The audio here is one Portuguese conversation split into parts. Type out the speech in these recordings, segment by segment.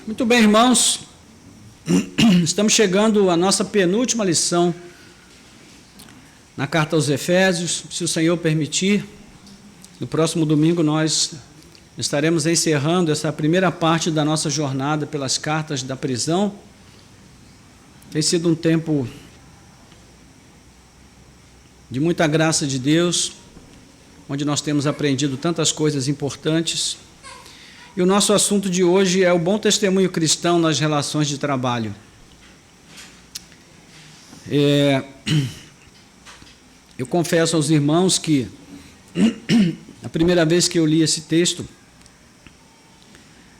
Muito bem, irmãos, estamos chegando à nossa penúltima lição na carta aos Efésios. Se o Senhor permitir, no próximo domingo nós estaremos encerrando essa primeira parte da nossa jornada pelas cartas da prisão. Tem sido um tempo de muita graça de Deus, onde nós temos aprendido tantas coisas importantes. E o nosso assunto de hoje é o bom testemunho cristão nas relações de trabalho. Eu confesso aos irmãos que a primeira vez que eu li esse texto,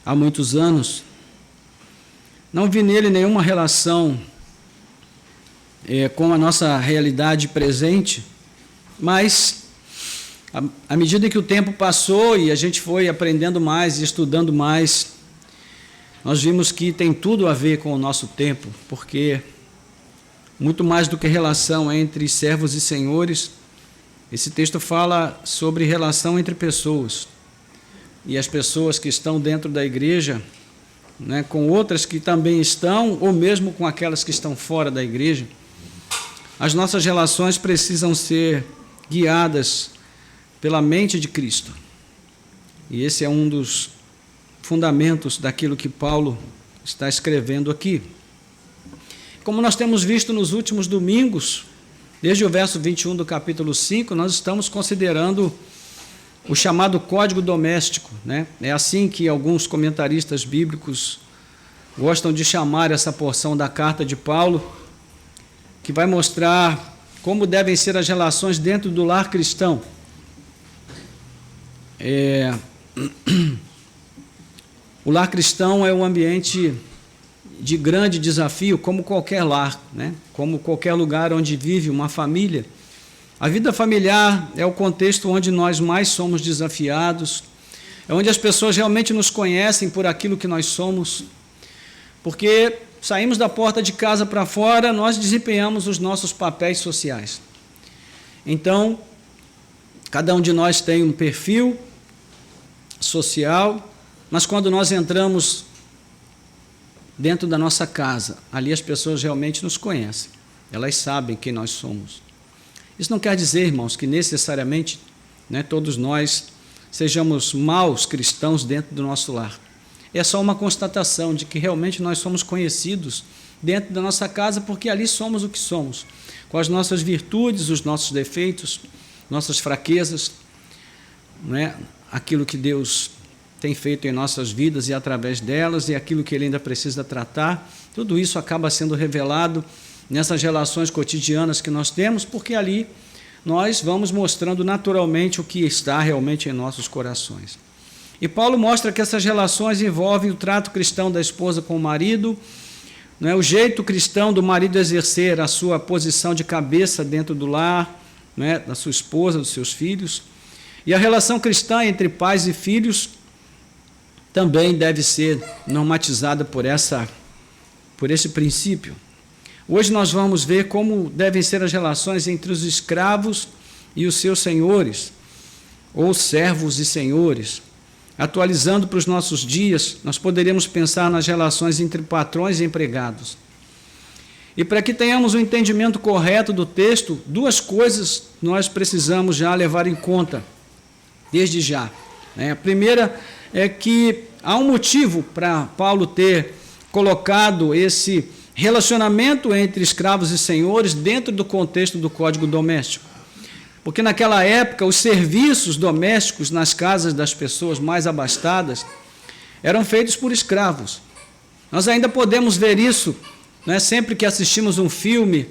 há muitos anos, não vi nele nenhuma relação com a nossa realidade presente, mas à medida que o tempo passou e a gente foi aprendendo mais e estudando mais, nós vimos que tem tudo a ver com o nosso tempo, porque muito mais do que relação entre servos e senhores, esse texto fala sobre relação entre pessoas. E as pessoas que estão dentro da igreja, com outras que também estão, ou mesmo com aquelas que estão fora da igreja, as nossas relações precisam ser guiadas pela mente de Cristo. E esse é um dos fundamentos daquilo que Paulo está escrevendo aqui. Como nós temos visto nos últimos domingos, desde o verso 21 do capítulo 5, nós estamos considerando o chamado código doméstico, É assim que alguns comentaristas bíblicos gostam de chamar essa porção da carta de Paulo, que vai mostrar como devem ser as relações dentro do lar cristão. O lar cristão é um ambiente de grande desafio, como qualquer lar, Como qualquer lugar onde vive uma família. A vida familiar é o contexto onde nós mais somos desafiados, é onde as pessoas realmente nos conhecem por aquilo que nós somos, porque saímos da porta de casa para fora, nós desempenhamos os nossos papéis sociais. Então, cada um de nós tem um perfil social, mas quando nós entramos dentro da nossa casa, ali as pessoas realmente nos conhecem, elas sabem quem nós somos. Isso não quer dizer, irmãos, que necessariamente todos nós sejamos maus cristãos dentro do nosso lar. É só uma constatação de que realmente nós somos conhecidos dentro da nossa casa, porque ali somos o que somos, com as nossas virtudes, os nossos defeitos, nossas fraquezas, aquilo que Deus tem feito em nossas vidas e através delas, e aquilo que Ele ainda precisa tratar, tudo isso acaba sendo revelado nessas relações cotidianas que nós temos, porque ali nós vamos mostrando naturalmente o que está realmente em nossos corações. E Paulo mostra que essas relações envolvem o trato cristão da esposa com o marido, o jeito cristão do marido exercer a sua posição de cabeça dentro do lar, da sua esposa, dos seus filhos. E a relação cristã entre pais e filhos também deve ser normatizada por esse princípio. Hoje nós vamos ver como devem ser as relações entre os escravos e os seus senhores, ou servos e senhores. Atualizando para os nossos dias, nós poderíamos pensar nas relações entre patrões e empregados. E para que tenhamos um entendimento correto do texto, duas coisas nós precisamos já levar em conta, desde já. A primeira é que há um motivo para Paulo ter colocado esse relacionamento entre escravos e senhores dentro do contexto do Código Doméstico. Porque naquela época os serviços domésticos nas casas das pessoas mais abastadas eram feitos por escravos. Nós ainda podemos ver isso, sempre que assistimos um filme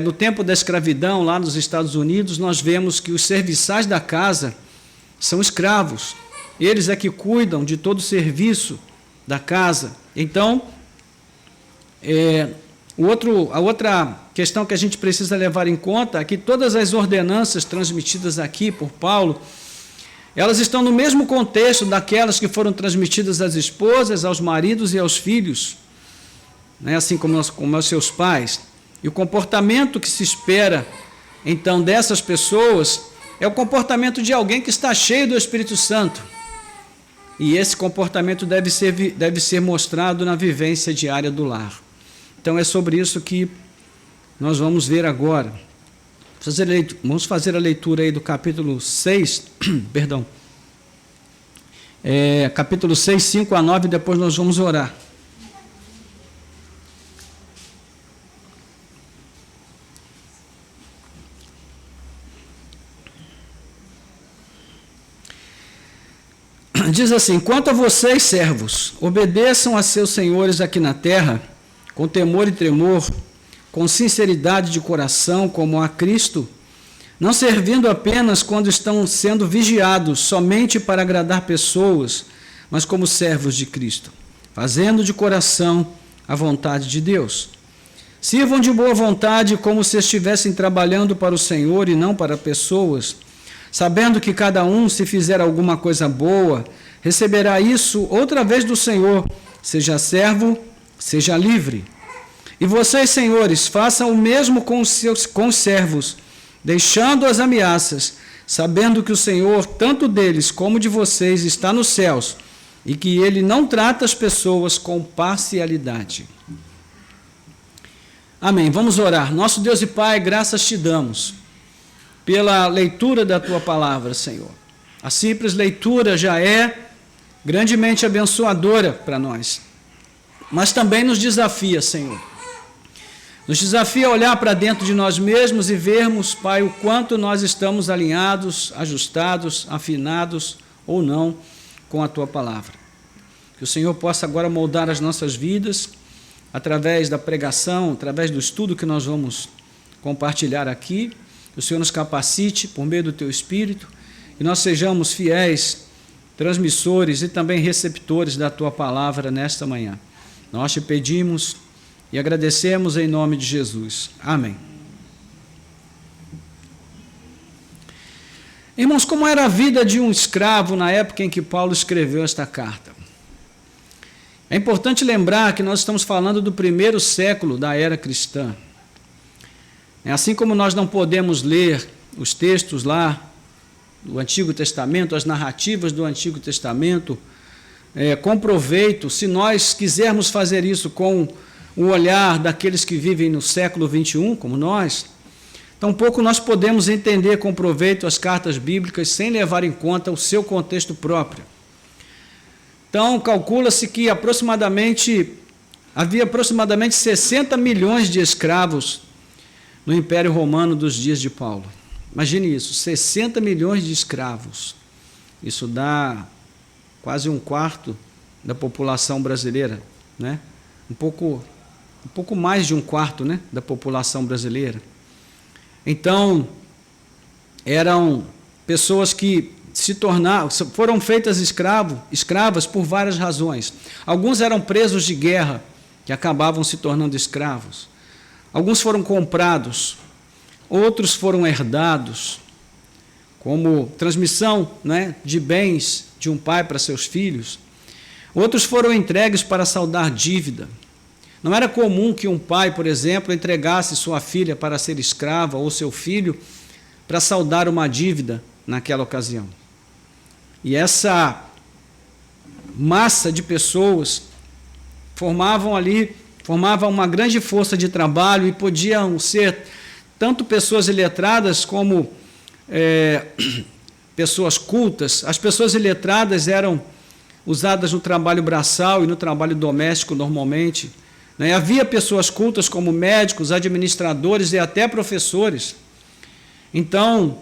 no tempo da escravidão lá nos Estados Unidos, nós vemos que os serviçais da casa são escravos. Eles é que cuidam de todo o serviço da casa. Então, a outra questão que a gente precisa levar em conta é que todas as ordenanças transmitidas aqui por Paulo, elas estão no mesmo contexto daquelas que foram transmitidas às esposas, aos maridos e aos filhos, assim como aos seus pais. E o comportamento que se espera, então, dessas pessoas é o comportamento de alguém que está cheio do Espírito Santo. e esse comportamento deve ser mostrado na vivência diária do lar. Então é sobre isso que nós vamos ver agora. Vamos fazer a leitura aí do capítulo 6, perdão, capítulo 6, 5 a 9, e depois nós vamos orar. Diz assim: quanto a vocês, servos, obedeçam a seus senhores aqui na terra, com temor e tremor, com sinceridade de coração, como a Cristo, não servindo apenas quando estão sendo vigiados somente para agradar pessoas, mas como servos de Cristo, fazendo de coração a vontade de Deus. Sirvam de boa vontade, como se estivessem trabalhando para o Senhor e não para pessoas, sabendo que cada um, se fizer alguma coisa boa, receberá isso outra vez do Senhor, seja servo, seja livre. E vocês, senhores, façam o mesmo com os servos, deixando as ameaças, sabendo que o Senhor, tanto deles como de vocês, está nos céus, e que Ele não trata as pessoas com parcialidade. Amém. Vamos orar. Nosso Deus e Pai, graças te damos pela leitura da Tua palavra, Senhor. A simples leitura já é grandemente abençoadora para nós, mas também nos desafia, Senhor. Nos desafia a olhar para dentro de nós mesmos e vermos, Pai, o quanto nós estamos alinhados, ajustados, afinados ou não com a Tua palavra. Que o Senhor possa agora moldar as nossas vidas através da pregação, através do estudo que nós vamos compartilhar aqui. Que o Senhor nos capacite por meio do Teu Espírito e nós sejamos fiéis transmissores e também receptores da Tua palavra nesta manhã. Nós te pedimos e agradecemos em nome de Jesus. Amém. Irmãos, como era a vida de um escravo na época em que Paulo escreveu esta carta? É importante lembrar que nós estamos falando do primeiro século da era cristã. Assim como nós não podemos ler os textos lá do Antigo Testamento, as narrativas do Antigo Testamento, com proveito, se nós quisermos fazer isso com o olhar daqueles que vivem no século 21, como nós, tampouco nós podemos entender com proveito as cartas bíblicas sem levar em conta o seu contexto próprio. Então, calcula-se que havia aproximadamente 60 milhões de escravos no Império Romano dos dias de Paulo. Imagine isso, 60 milhões de escravos. Isso dá quase um quarto da população brasileira, né? Um pouco mais de um quarto, né, da população brasileira. Então, eram pessoas que foram feitas escravas por várias razões. Alguns eram presos de guerra, que acabavam se tornando escravos. Alguns foram comprados, outros foram herdados, como transmissão, né, de bens de um pai para seus filhos. Outros foram entregues para saldar dívida. Não era comum que um pai, por exemplo, entregasse sua filha para ser escrava ou seu filho para saldar uma dívida naquela ocasião. E essa massa de pessoas formavam uma grande força de trabalho e podiam ser tanto pessoas iletradas como pessoas cultas. As pessoas iletradas eram usadas no trabalho braçal e no trabalho doméstico normalmente. Havia pessoas cultas como médicos, administradores e até professores. Então,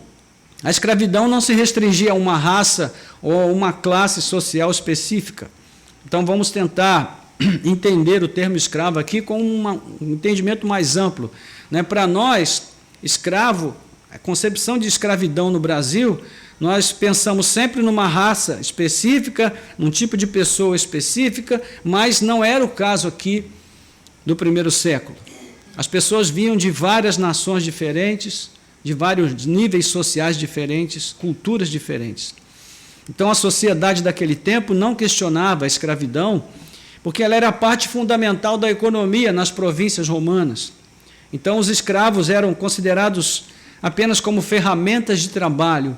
a escravidão não se restringia a uma raça ou uma classe social específica. Então, vamos tentar entender o termo escravo aqui com um entendimento mais amplo. Para nós, escravo, a concepção de escravidão no Brasil, nós pensamos sempre numa raça específica, num tipo de pessoa específica, mas não era o caso aqui do primeiro século. As pessoas vinham de várias nações diferentes, de vários níveis sociais diferentes, culturas diferentes. Então, a sociedade daquele tempo não questionava a escravidão, porque ela era parte fundamental da economia nas províncias romanas. Então, os escravos eram considerados apenas como ferramentas de trabalho,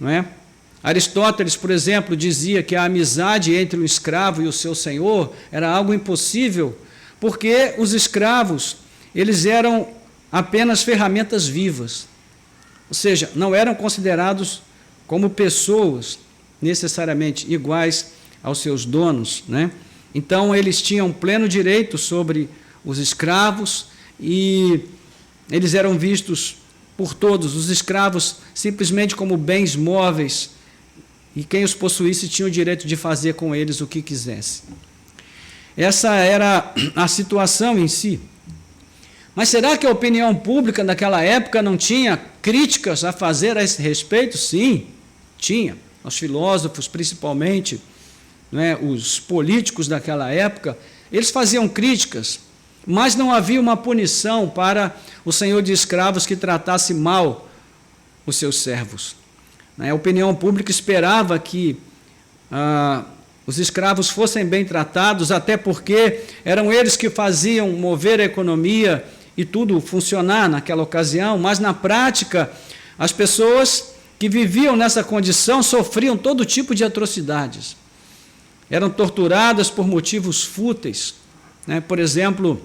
não é? Aristóteles, por exemplo, dizia que a amizade entre o escravo e o seu senhor era algo impossível, porque os escravos, eles eram apenas ferramentas vivas, ou seja, não eram considerados como pessoas necessariamente iguais aos seus donos, né? Então, eles tinham pleno direito sobre os escravos e eles eram vistos por todos, os escravos, simplesmente como bens móveis, e quem os possuísse tinha o direito de fazer com eles o que quisesse. Essa era a situação em si. Mas será que a opinião pública daquela época não tinha críticas a fazer a esse respeito? Sim, tinha. Os filósofos, principalmente, né, os políticos daquela época, eles faziam críticas, mas não havia uma punição para o senhor de escravos que tratasse mal os seus servos. A opinião pública esperava que os escravos fossem bem tratados, até porque eram eles que faziam mover a economia e tudo funcionar naquela ocasião, mas na prática as pessoas que viviam nessa condição sofriam todo tipo de atrocidades. Eram torturadas por motivos fúteis, né? Por exemplo,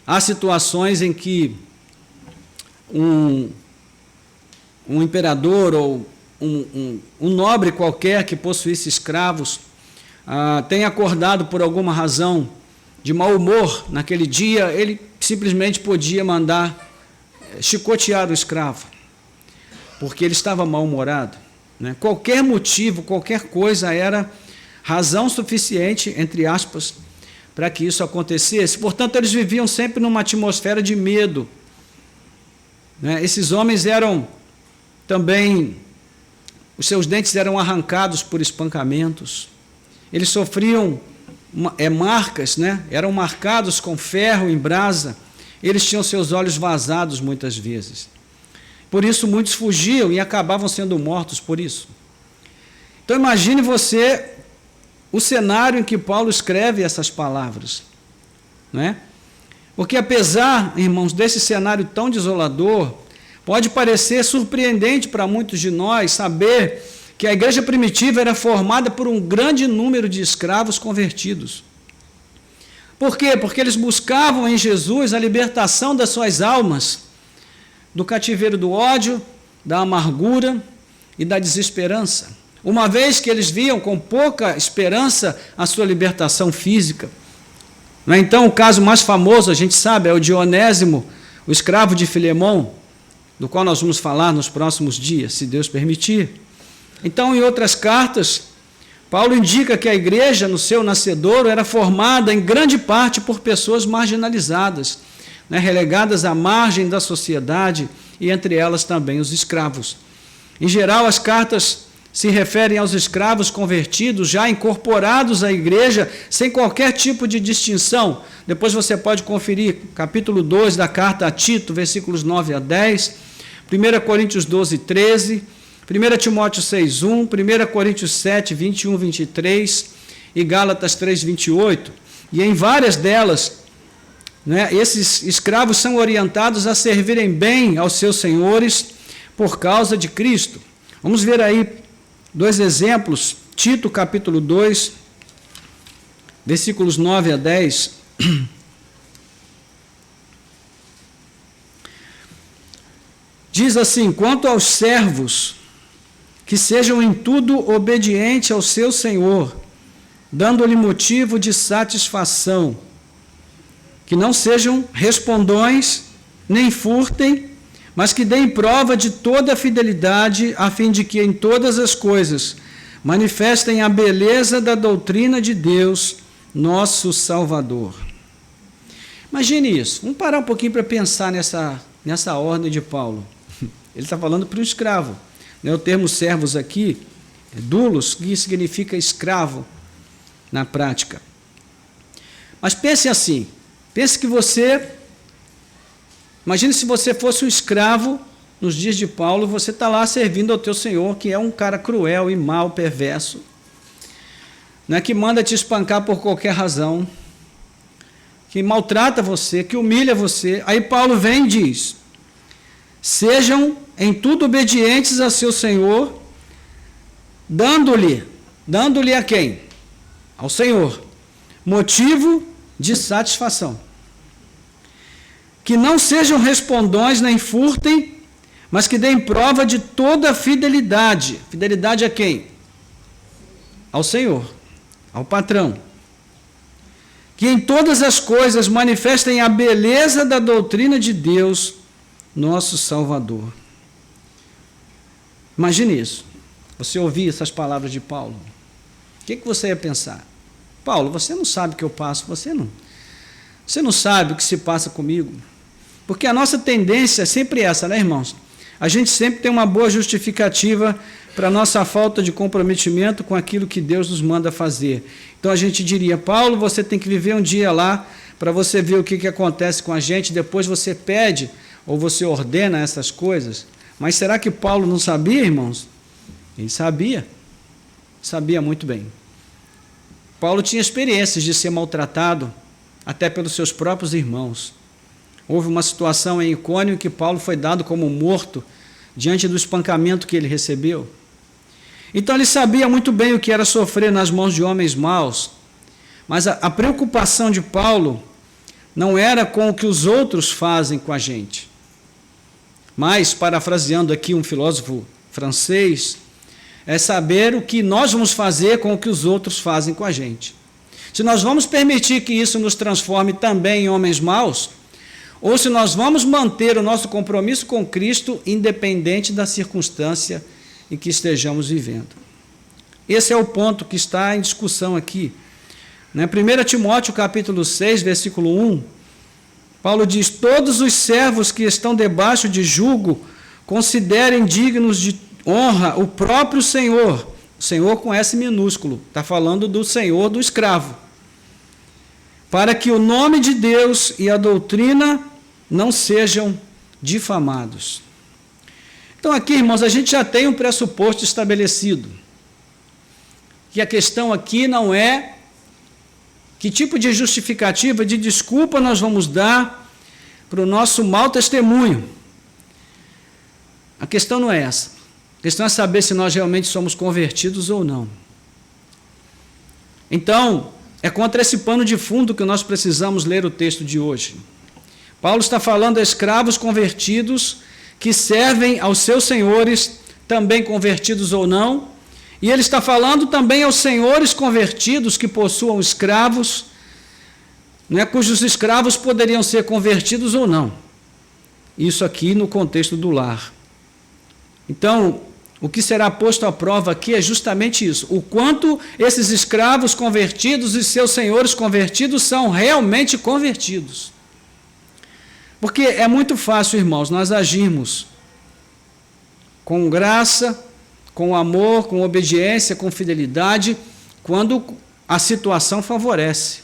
há situações em que um imperador ou um nobre qualquer que possuísse escravos tem acordado por alguma razão de mau humor naquele dia, ele simplesmente podia mandar chicotear o escravo, porque ele estava mal-humorado, né? Qualquer motivo, qualquer coisa era razão suficiente, entre aspas, para que isso acontecesse. Portanto, eles viviam sempre numa atmosfera de medo, né? Esses homens eram também, os seus dentes eram arrancados por espancamentos, eles sofriam marcas, né? Eram marcados com ferro em brasa, eles tinham seus olhos vazados muitas vezes. Por isso, muitos fugiam e acabavam sendo mortos por isso. Então, imagine você o cenário em que Paulo escreve essas palavras, né? Porque, apesar, irmãos, desse cenário tão desolador, pode parecer surpreendente para muitos de nós saber que a igreja primitiva era formada por um grande número de escravos convertidos. Por quê? Porque eles buscavam em Jesus a libertação das suas almas do cativeiro do ódio, da amargura e da desesperança. Uma vez que eles viam com pouca esperança a sua libertação física. Então, o caso mais famoso, a gente sabe, é o de Onésimo, o escravo de Filemão, do qual nós vamos falar nos próximos dias, se Deus permitir. Então, em outras cartas, Paulo indica que a igreja, no seu nascedouro, era formada em grande parte por pessoas marginalizadas, né, relegadas à margem da sociedade, e entre elas também os escravos. Em geral, as cartas se referem aos escravos convertidos, já incorporados à igreja, sem qualquer tipo de distinção. Depois você pode conferir capítulo 2 da carta a Tito, versículos 9 a 10, 1 Coríntios 12, 13, 1 Timóteo 6, 1, 1 Coríntios 7, 21, 23 e Gálatas 3, 28. E em várias delas, né, esses escravos são orientados a servirem bem aos seus senhores por causa de Cristo. Vamos ver aí dois exemplos. Tito, capítulo 2, versículos 9 a 10. Diz assim: quanto aos servos, que sejam em tudo obedientes ao seu Senhor, dando-lhe motivo de satisfação, que não sejam respondões, nem furtem, mas que deem prova de toda a fidelidade, a fim de que em todas as coisas manifestem a beleza da doutrina de Deus, nosso Salvador. Imagine isso. Vamos parar um pouquinho para pensar nessa ordem de Paulo. Ele está falando para o escravo. O termo servos aqui, doulos, que significa escravo na prática. Mas pense assim, pense que imagine se você fosse um escravo nos dias de Paulo, você está lá servindo ao teu senhor, que é um cara cruel e mau, perverso, né, que manda te espancar por qualquer razão, que maltrata você, que humilha você. Aí Paulo vem e diz: sejam em tudo obedientes a seu Senhor, dando-lhe a quem? Ao Senhor, motivo de satisfação. Que não sejam respondões nem furtem, mas que deem prova de toda a fidelidade. Fidelidade a quem? Ao Senhor, ao patrão. Que em todas as coisas manifestem a beleza da doutrina de Deus, nosso Salvador. Imagine isso. Você ouvir essas palavras de Paulo. O que você ia pensar? Paulo, você não sabe o que eu passo, você não sabe o que se passa comigo. Porque a nossa tendência é sempre essa, né, irmãos? A gente sempre tem uma boa justificativa para a nossa falta de comprometimento com aquilo que Deus nos manda fazer. Então a gente diria, Paulo, você tem que viver um dia lá para você ver o que acontece com a gente, depois você pede ou você ordena essas coisas. Mas será que Paulo não sabia, irmãos? Ele sabia muito bem. Paulo tinha experiências de ser maltratado até pelos seus próprios irmãos. Houve uma situação em Icônio que Paulo foi dado como morto diante do espancamento que ele recebeu. Então ele sabia muito bem o que era sofrer nas mãos de homens maus, mas a preocupação de Paulo não era com o que os outros fazem com a gente. Mas, parafraseando aqui um filósofo francês, é saber o que nós vamos fazer com o que os outros fazem com a gente. Se nós vamos permitir que isso nos transforme também em homens maus, ou se nós vamos manter o nosso compromisso com Cristo independente da circunstância em que estejamos vivendo. Esse é o ponto que está em discussão aqui. 1 Timóteo capítulo 6, versículo 1, Paulo diz, todos os servos que estão debaixo de jugo considerem dignos de honra o próprio Senhor, o Senhor com S minúsculo, está falando do Senhor do escravo, para que o nome de Deus e a doutrina não sejam difamados. Então aqui, irmãos, a gente já tem um pressuposto estabelecido, que a questão aqui não é que tipo de justificativa, de desculpa nós vamos dar para o nosso mau testemunho. A questão não é essa. A questão é saber se nós realmente somos convertidos ou não. Então, é contra esse pano de fundo que nós precisamos ler o texto de hoje. Paulo está falando a escravos convertidos que servem aos seus senhores, também convertidos ou não, e ele está falando também aos senhores convertidos que possuam escravos, cujos escravos poderiam ser convertidos ou não. Isso aqui no contexto do lar. Então, o que será posto à prova aqui é justamente isso, o quanto esses escravos convertidos e seus senhores convertidos são realmente convertidos. Porque é muito fácil, irmãos, nós agirmos com graça, com amor, com obediência, com fidelidade, quando a situação favorece.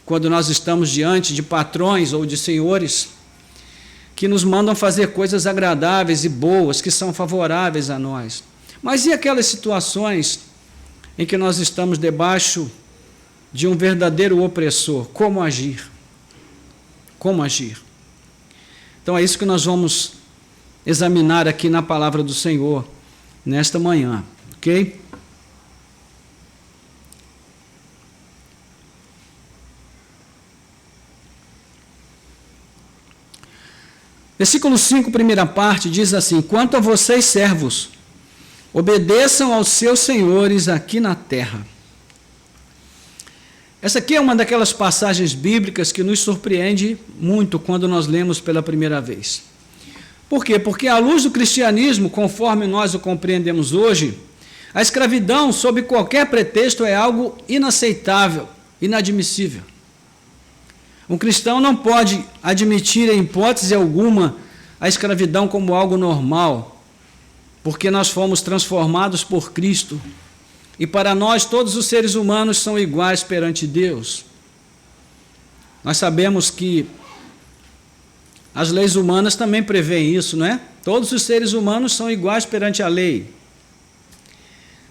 Quando nós estamos diante de patrões ou de senhores que nos mandam fazer coisas agradáveis e boas, que são favoráveis a nós. Mas e aquelas situações em que nós estamos debaixo de um verdadeiro opressor? Como agir? Como agir? Então é isso que nós vamos examinar aqui na palavra do Senhor nesta manhã, ok? Versículo 5, primeira parte, diz assim, quanto a vocês servos, obedeçam aos seus senhores aqui na terra. Essa aqui é uma daquelas passagens bíblicas que nos surpreende muito quando nós lemos pela primeira vez. Por quê? Porque à luz do cristianismo, conforme nós o compreendemos hoje, a escravidão, sob qualquer pretexto, é algo inaceitável, inadmissível. Um cristão não pode admitir, em hipótese alguma, a escravidão como algo normal, porque nós fomos transformados por Cristo. E para nós, todos os seres humanos são iguais perante Deus. Nós sabemos que as leis humanas também prevêem isso, não é? Todos os seres humanos são iguais perante a lei.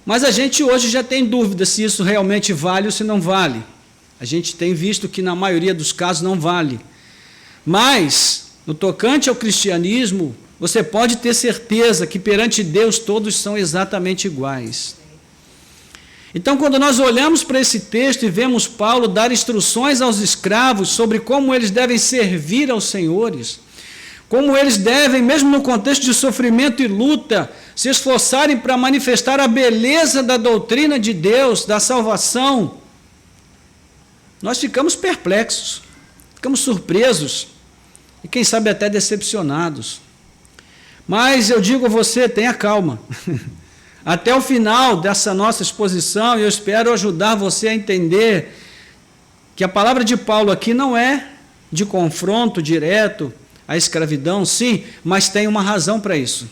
Mas a gente hoje já tem dúvida se isso realmente vale ou se não vale. A gente tem visto que na maioria dos casos não vale. Mas, no tocante ao cristianismo, você pode ter certeza que perante Deus todos são exatamente iguais. Então, quando nós olhamos para esse texto e vemos Paulo dar instruções aos escravos sobre como eles devem servir aos senhores, como eles devem, mesmo no contexto de sofrimento e luta, se esforçarem para manifestar a beleza da doutrina de Deus, da salvação, nós ficamos perplexos, ficamos surpresos e quem sabe até decepcionados. Mas eu digo a você, tenha calma. Até o final dessa nossa exposição, eu espero ajudar você a entender que a palavra de Paulo aqui não é de confronto direto à escravidão, sim, mas tem uma razão para isso.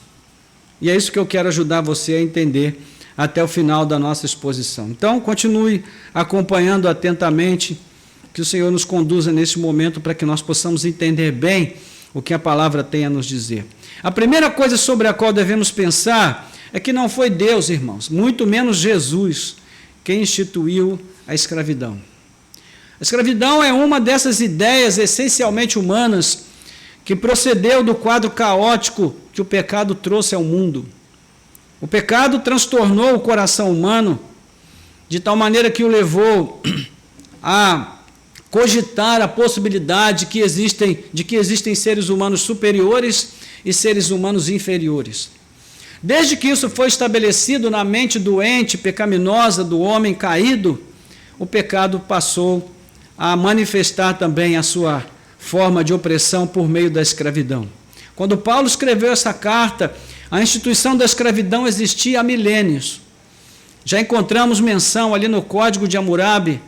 E é isso que eu quero ajudar você a entender até o final da nossa exposição. Então, continue acompanhando atentamente, que o Senhor nos conduza nesse momento para que nós possamos entender bem o que a palavra tem a nos dizer. A primeira coisa sobre a qual devemos pensar é que não foi Deus, irmãos, muito menos Jesus, quem instituiu a escravidão. A escravidão é uma dessas ideias essencialmente humanas que procedeu do quadro caótico que o pecado trouxe ao mundo. O pecado transtornou o coração humano de tal maneira que o levou a cogitar a possibilidade de que existem seres humanos superiores e seres humanos inferiores. Desde que isso foi estabelecido na mente doente, pecaminosa do homem caído, o pecado passou a manifestar também a sua forma de opressão por meio da escravidão. Quando Paulo escreveu essa carta, a instituição da escravidão existia há milênios. Já encontramos menção ali no Código de Hammurabi,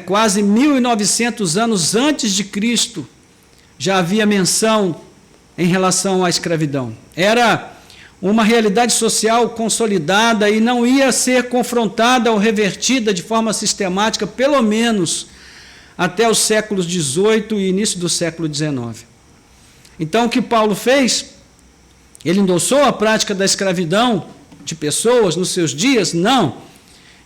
quase 1900 anos antes de Cristo, já havia menção em relação à escravidão. Era uma realidade social consolidada e não ia ser confrontada ou revertida de forma sistemática, pelo menos até os séculos XVIII e início do século XIX. Então, o que Paulo fez? Ele endossou a prática da escravidão de pessoas nos seus dias? Não.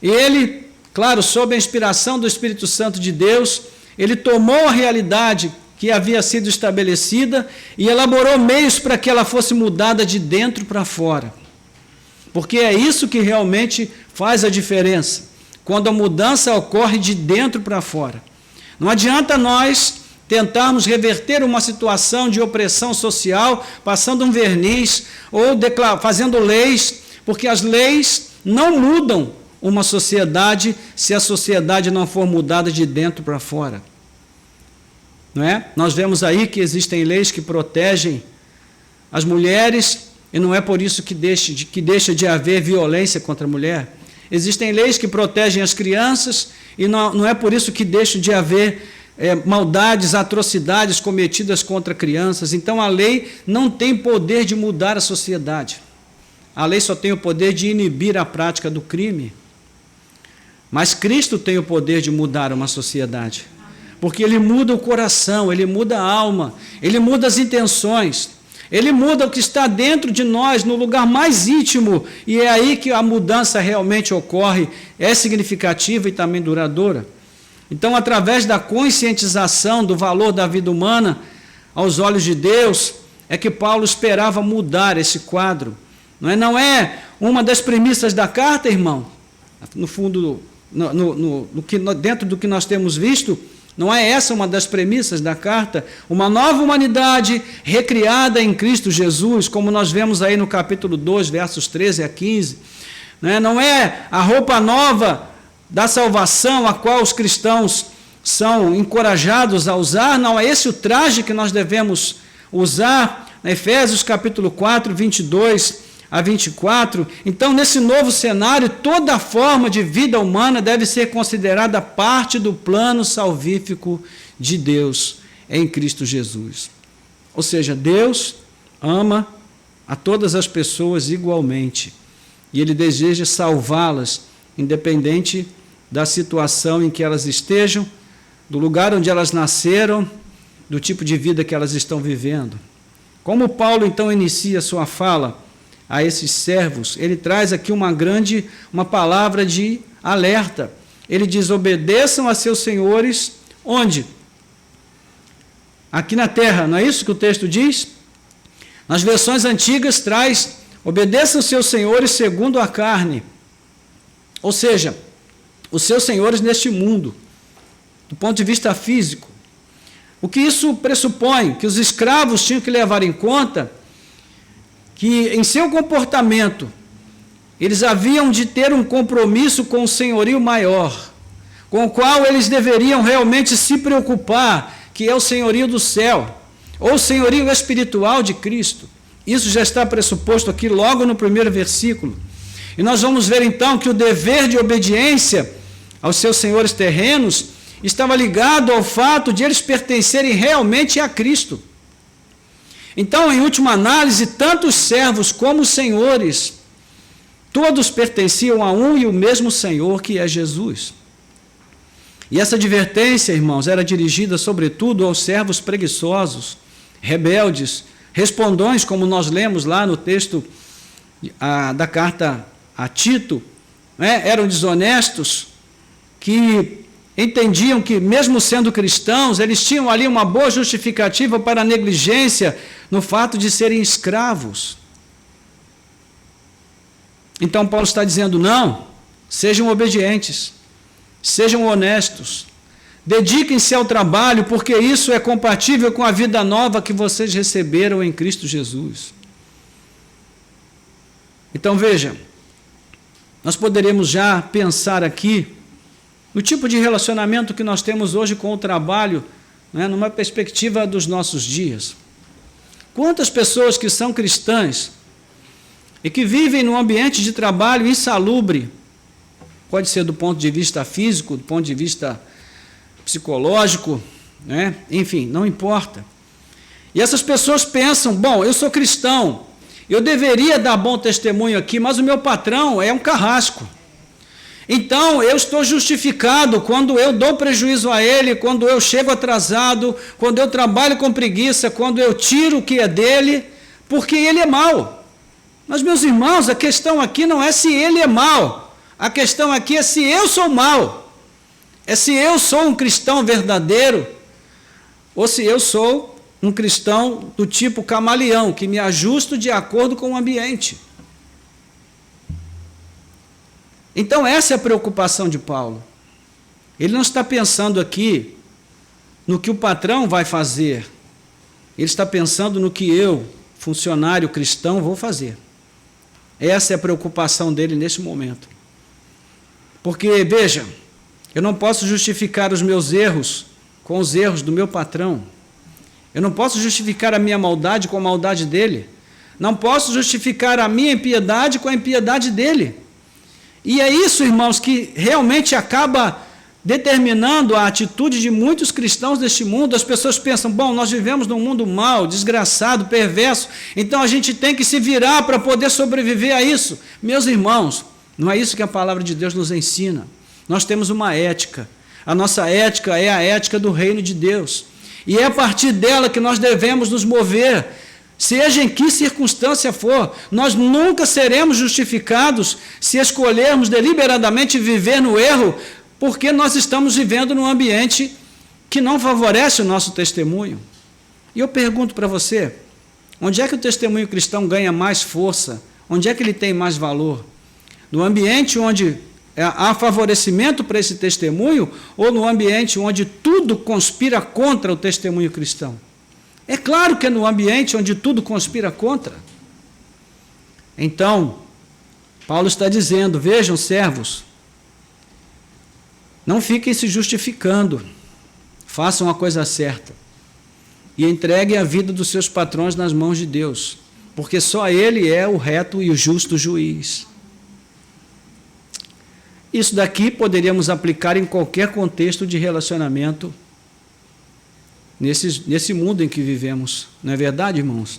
Ele, claro, sob a inspiração do Espírito Santo de Deus, ele tomou a realidade que havia sido estabelecida e elaborou meios para que ela fosse mudada de dentro para fora. Porque é isso que realmente faz a diferença, quando a mudança ocorre de dentro para fora. Não adianta nós tentarmos reverter uma situação de opressão social, passando um verniz ou fazendo leis, porque as leis não mudam uma sociedade se a sociedade não for mudada de dentro para fora. Não é? Nós vemos aí que existem leis que protegem as mulheres e não é por isso que deixa de haver violência contra a mulher. Existem leis que protegem as crianças e não é por isso que deixa de haver maldades, atrocidades cometidas contra crianças. Então a lei não tem poder de mudar a sociedade. A lei só tem o poder de inibir a prática do crime. Mas Cristo tem o poder de mudar uma sociedade. Porque Ele muda o coração, Ele muda a alma, Ele muda as intenções, Ele muda o que está dentro de nós, no lugar mais íntimo, e é aí que a mudança realmente ocorre, é significativa e também duradoura. Então, através da conscientização do valor da vida humana, aos olhos de Deus, é que Paulo esperava mudar esse quadro. Não é uma das premissas da carta, irmão? No fundo, dentro do que nós temos visto, não é essa uma das premissas da carta? Uma nova humanidade recriada em Cristo Jesus, como nós vemos aí no capítulo 2, versos 13 a 15. Não é a roupa nova da salvação a qual os cristãos são encorajados a usar, não é esse o traje que nós devemos usar. Efésios capítulo 4, 22 a 24. Então, nesse novo cenário, toda forma de vida humana deve ser considerada parte do plano salvífico de Deus em Cristo Jesus. Ou seja, Deus ama a todas as pessoas igualmente e Ele deseja salvá-las, independente da situação em que elas estejam, do lugar onde elas nasceram, do tipo de vida que elas estão vivendo. Como Paulo, então, inicia sua fala a esses servos, ele traz aqui uma palavra de alerta. Ele diz: obedeçam a seus senhores, onde? Aqui na terra, não é isso que o texto diz? Nas versões antigas traz: obedeçam seus senhores segundo a carne. Ou seja, os seus senhores neste mundo, do ponto de vista físico. O que isso pressupõe? Que os escravos tinham que levar em conta que em seu comportamento eles haviam de ter um compromisso com o senhorio maior, com o qual eles deveriam realmente se preocupar, que é o senhorio do céu, ou o senhorio espiritual de Cristo. Isso já está pressuposto aqui logo no primeiro versículo. E nós vamos ver então que o dever de obediência aos seus senhores terrenos estava ligado ao fato de eles pertencerem realmente a Cristo. Então, em última análise, tanto os servos como os senhores, todos pertenciam a um e o mesmo Senhor, que é Jesus. E essa advertência, irmãos, era dirigida sobretudo aos servos preguiçosos, rebeldes, respondões, como nós lemos lá no texto da carta a Tito, eram desonestos, que entendiam que, mesmo sendo cristãos, eles tinham ali uma boa justificativa para a negligência no fato de serem escravos. Então Paulo está dizendo: não, sejam obedientes, sejam honestos, dediquem-se ao trabalho, porque isso é compatível com a vida nova que vocês receberam em Cristo Jesus. Então veja, nós poderíamos já pensar aqui no tipo de relacionamento que nós temos hoje com o trabalho, numa perspectiva dos nossos dias. Quantas pessoas que são cristãs e que vivem num ambiente de trabalho insalubre, pode ser do ponto de vista físico, do ponto de vista psicológico, enfim, não importa. E essas pessoas pensam: bom, eu sou cristão, eu deveria dar bom testemunho aqui, mas o meu patrão é um carrasco. Então, eu estou justificado quando eu dou prejuízo a ele, quando eu chego atrasado, quando eu trabalho com preguiça, quando eu tiro o que é dele, porque ele é mau. Mas, meus irmãos, a questão aqui não é se ele é mau, a questão aqui é se eu sou mau, é se eu sou um cristão verdadeiro, ou se eu sou um cristão do tipo camaleão, que me ajusto de acordo com o ambiente. Então, essa é a preocupação de Paulo. Ele não está pensando aqui no que o patrão vai fazer. Ele está pensando no que eu, funcionário cristão, vou fazer. Essa é a preocupação dele nesse momento. Porque, veja, eu não posso justificar os meus erros com os erros do meu patrão. Eu não posso justificar a minha maldade com a maldade dele. Não posso justificar a minha impiedade com a impiedade dele. E é isso, irmãos, que realmente acaba determinando a atitude de muitos cristãos deste mundo. As pessoas pensam: bom, nós vivemos num mundo mau, desgraçado, perverso, então a gente tem que se virar para poder sobreviver a isso. Meus irmãos, não é isso que a palavra de Deus nos ensina. Nós temos uma ética. A nossa ética é a ética do reino de Deus. E é a partir dela que nós devemos nos mover, seja em que circunstância for. Nós nunca seremos justificados se escolhermos deliberadamente viver no erro, porque nós estamos vivendo num ambiente que não favorece o nosso testemunho. E eu pergunto para você: onde é que o testemunho cristão ganha mais força? Onde é que ele tem mais valor? No ambiente onde há favorecimento para esse testemunho, ou no ambiente onde tudo conspira contra o testemunho cristão? É claro que é no ambiente onde tudo conspira contra. Então, Paulo está dizendo: vejam, servos, não fiquem se justificando, façam a coisa certa e entreguem a vida dos seus patrões nas mãos de Deus, porque só Ele é o reto e o justo juiz. Isso daqui poderíamos aplicar em qualquer contexto de relacionamento nesse mundo em que vivemos. Não é verdade, irmãos?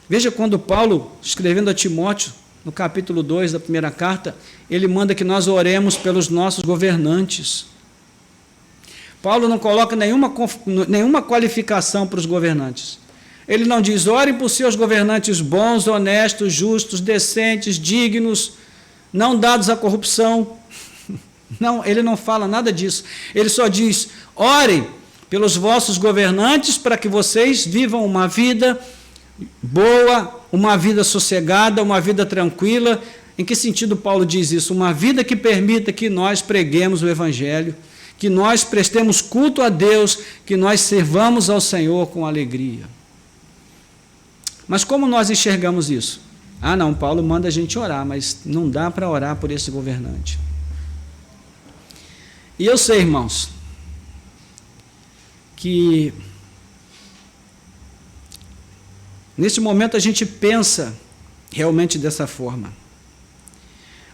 Veja, quando Paulo, escrevendo a Timóteo, no capítulo 2 da primeira carta, ele manda que nós oremos pelos nossos governantes. Paulo não coloca nenhuma qualificação para os governantes. Ele não diz: orem por seus governantes bons, honestos, justos, decentes, dignos, não dados à corrupção. Não, ele não fala nada disso. Ele só diz: orem pelos vossos governantes para que vocês vivam uma vida boa, uma vida sossegada, uma vida tranquila. Em que sentido Paulo diz isso? Uma vida que permita que nós preguemos o Evangelho, que nós prestemos culto a Deus, que nós servamos ao Senhor com alegria. Mas como nós enxergamos isso? Ah, não, Paulo manda a gente orar, mas não dá para orar por esse governante. E eu sei, irmãos, que nesse momento a gente pensa realmente dessa forma.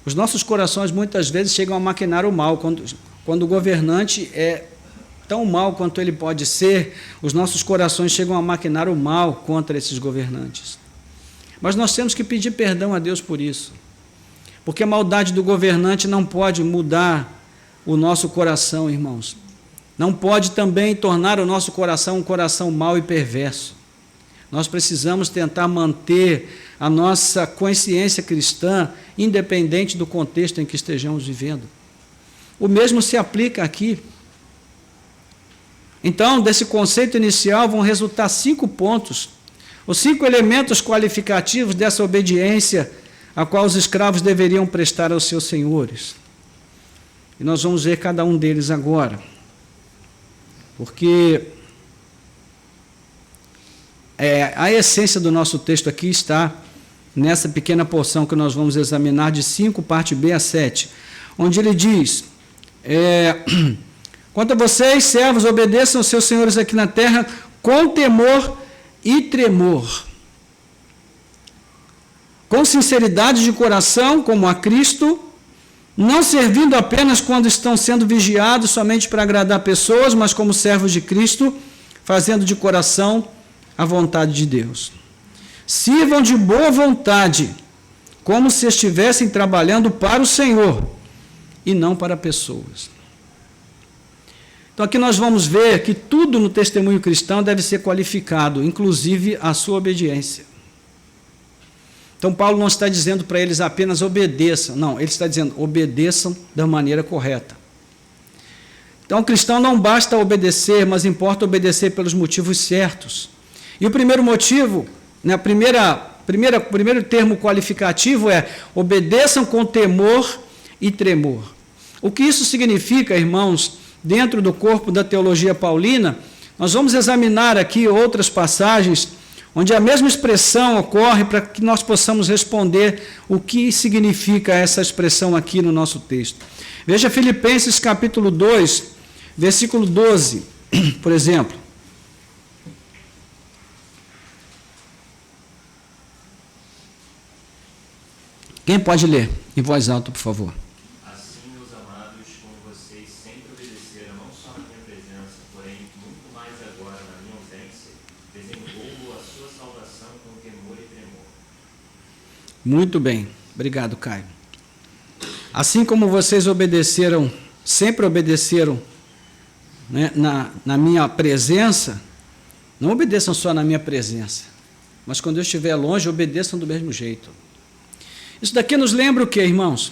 Os nossos corações muitas vezes chegam a maquinar o mal. Quando o governante é tão mal quanto ele pode ser, os nossos corações chegam a maquinar o mal contra esses governantes. Mas nós temos que pedir perdão a Deus por isso. Porque a maldade do governante não pode mudar o nosso coração, irmãos. Não pode também tornar o nosso coração um coração mau e perverso. Nós precisamos tentar manter a nossa consciência cristã independente do contexto em que estejamos vivendo. O mesmo se aplica aqui. Então, desse conceito inicial vão resultar 5 pontos, os 5 elementos qualificativos dessa obediência a qual os escravos deveriam prestar aos seus senhores. E nós vamos ver cada um deles agora, porque a essência do nosso texto aqui está nessa pequena porção que nós vamos examinar de 5, parte B a 7, onde ele diz, quanto a vocês, servos, obedeçam aos seus senhores aqui na terra com temor e tremor, com sinceridade de coração, como a Cristo, não servindo apenas quando estão sendo vigiados somente para agradar pessoas, mas como servos de Cristo, fazendo de coração a vontade de Deus. Sirvam de boa vontade, como se estivessem trabalhando para o Senhor e não para pessoas. Então aqui nós vamos ver que tudo no testemunho cristão deve ser qualificado, inclusive a sua obediência. Então Paulo não está dizendo para eles apenas obedeçam, não, ele está dizendo obedeçam da maneira correta. Então o cristão não basta obedecer, mas importa obedecer pelos motivos certos. E o primeiro motivo, né, o primeiro termo qualificativo é obedeçam com temor e tremor. O que isso significa, irmãos, dentro do corpo da teologia paulina? Nós vamos examinar aqui outras passagens onde a mesma expressão ocorre para que nós possamos responder o que significa essa expressão aqui no nosso texto. Veja Filipenses capítulo 2, versículo 12, por exemplo. Quem pode ler em voz alta, por favor? Assim, meus amados, como vocês sempre obedeceram, não só na minha presença, porém, muito mais agora na minha ausência, desenvolvo a sua salvação com temor e tremor. Muito bem. Obrigado, Caio. Assim como vocês obedeceram, sempre obedeceram, né, na minha presença, não obedeçam só na minha presença, mas quando eu estiver longe, obedeçam do mesmo jeito. Isso daqui nos lembra o quê, irmãos?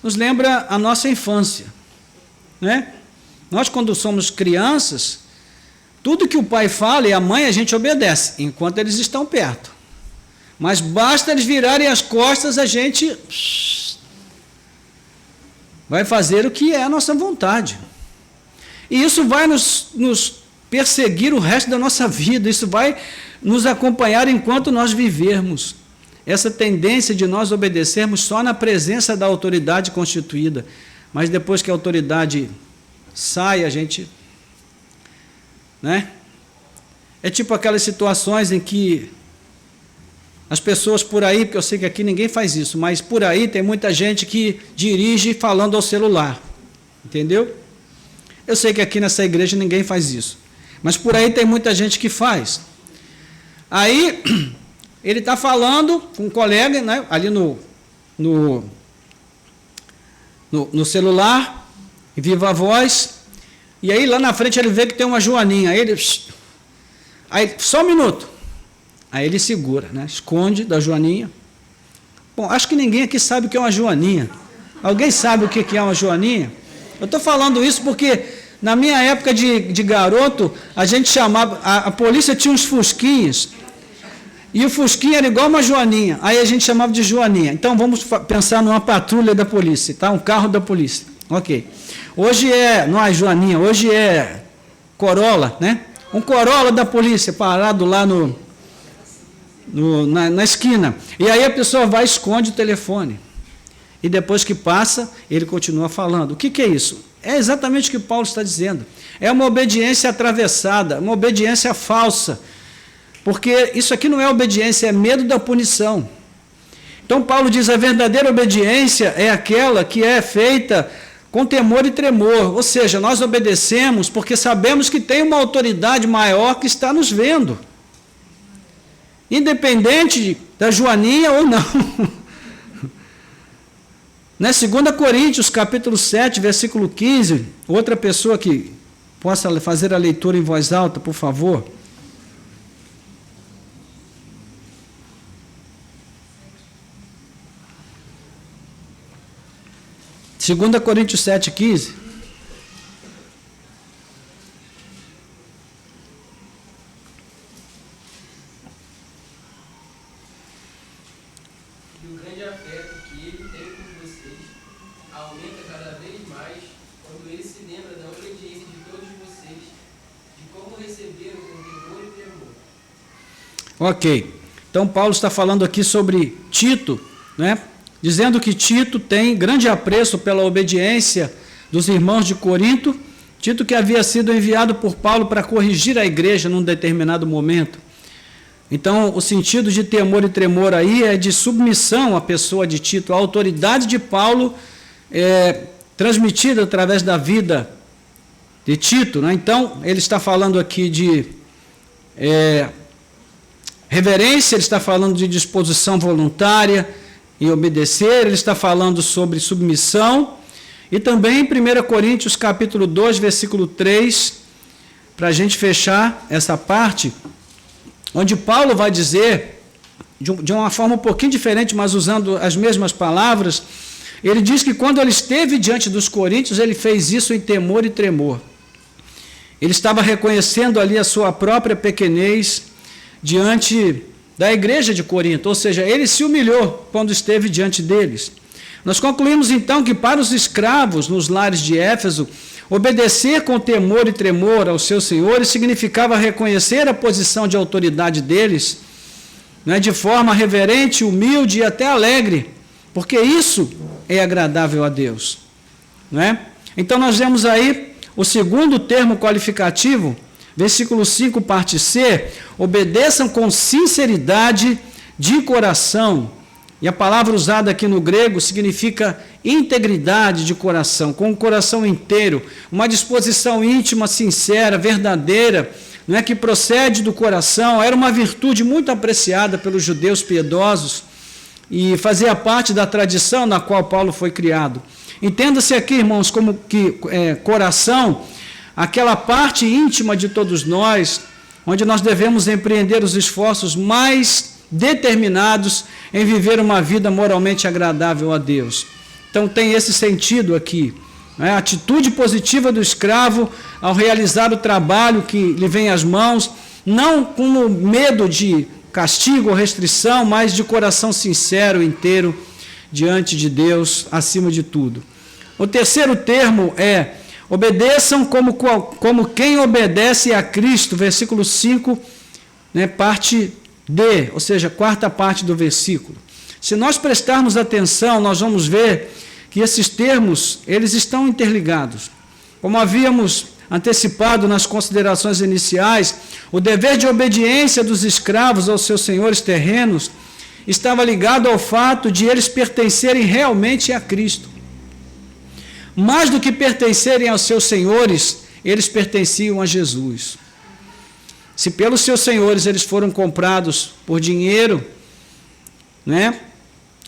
Nos lembra a nossa infância, né? Nós, quando somos crianças, tudo que o pai fala e a mãe a gente obedece, enquanto eles estão perto. Mas basta eles virarem as costas, a gente vai fazer o que é a nossa vontade. E isso vai nos perseguir o resto da nossa vida, isso vai nos acompanhar enquanto nós vivermos. Essa tendência de nós obedecermos só na presença da autoridade constituída, mas depois que a autoridade sai, a gente, né? É tipo aquelas situações em que as pessoas por aí, porque eu sei que aqui ninguém faz isso, mas por aí tem muita gente que dirige falando ao celular, entendeu? Eu sei que aqui nessa igreja ninguém faz isso, mas por aí tem muita gente que faz. Aí ele está falando com um colega, né, ali no celular, em viva voz, e aí lá na frente ele vê que tem uma joaninha, aí só um minuto, aí ele segura, né, esconde da joaninha. Bom, acho que ninguém aqui sabe o que é uma joaninha. Alguém sabe o que é uma joaninha? Eu estou falando isso porque na minha época de garoto, a gente chamava, a polícia tinha uns fusquinhas, E o Fusquinha era igual uma Joaninha. Aí a gente chamava de Joaninha. Então vamos pensar numa patrulha da polícia, tá? Um carro da polícia. Ok. Hoje não é Joaninha, hoje é Corolla, né? Um Corolla da polícia parado lá na esquina. E aí a pessoa vai e esconde o telefone. E depois que passa, ele continua falando. O que é isso? É exatamente o que Paulo está dizendo. É uma obediência atravessada, uma obediência falsa. Porque isso aqui não é obediência, é medo da punição. Então Paulo diz, a verdadeira obediência é aquela que é feita com temor e tremor. Ou seja, nós obedecemos porque sabemos que tem uma autoridade maior que está nos vendo. Independente da Joaninha ou não. Na 2 Coríntios, capítulo 7, versículo 15, outra pessoa que possa fazer a leitura em voz alta, por favor. 2 Coríntios 7, 15. E o grande afeto que ele tem por vocês aumenta cada vez mais quando ele se lembra da obediência de todos vocês, de como receberam com temor e tremor. Ok. Então Paulo está falando aqui sobre Tito, né? Dizendo que Tito tem grande apreço pela obediência dos irmãos de Corinto, Tito que havia sido enviado por Paulo para corrigir a igreja num determinado momento. Então, o sentido de temor e tremor aí é de submissão à pessoa de Tito, a autoridade de Paulo transmitida através da vida de Tito, né? Então, ele está falando aqui de reverência, ele está falando de disposição voluntária, e obedecer, ele está falando sobre submissão, e também em 1 Coríntios capítulo 2, versículo 3, para a gente fechar essa parte, onde Paulo vai dizer, de uma forma um pouquinho diferente, mas usando as mesmas palavras, ele diz que quando ele esteve diante dos coríntios, ele fez isso em temor e tremor. Ele estava reconhecendo ali a sua própria pequenez diante da igreja de Corinto, ou seja, ele se humilhou quando esteve diante deles. Nós concluímos então que para os escravos nos lares de Éfeso, obedecer com temor e tremor aos seus senhores significava reconhecer a posição de autoridade deles, né, de forma reverente, humilde e até alegre, porque isso é agradável a Deus. Né? Então nós vemos aí o segundo termo qualificativo, versículo 5, parte C, obedeçam com sinceridade de coração. E a palavra usada aqui no grego significa integridade de coração, com o coração inteiro, uma disposição íntima, sincera, verdadeira, não é, que procede do coração. Era uma virtude muito apreciada pelos judeus piedosos e fazia parte da tradição na qual Paulo foi criado. Entenda-se aqui, irmãos, como que coração, aquela parte íntima de todos nós, onde nós devemos empreender os esforços mais determinados em viver uma vida moralmente agradável a Deus. Então tem esse sentido aqui, né? A atitude positiva do escravo ao realizar o trabalho que lhe vem às mãos, não com medo de castigo ou restrição, mas de coração sincero, inteiro, diante de Deus, acima de tudo. O terceiro termo é obedeçam como quem obedece a Cristo, versículo 5, né, parte D, ou seja, quarta parte do versículo. Se nós prestarmos atenção, nós vamos ver que esses termos, eles estão interligados. Como havíamos antecipado nas considerações iniciais, o dever de obediência dos escravos aos seus senhores terrenos estava ligado ao fato de eles pertencerem realmente a Cristo. Mais do que pertencerem aos seus senhores, eles pertenciam a Jesus. Se pelos seus senhores eles foram comprados por dinheiro, né,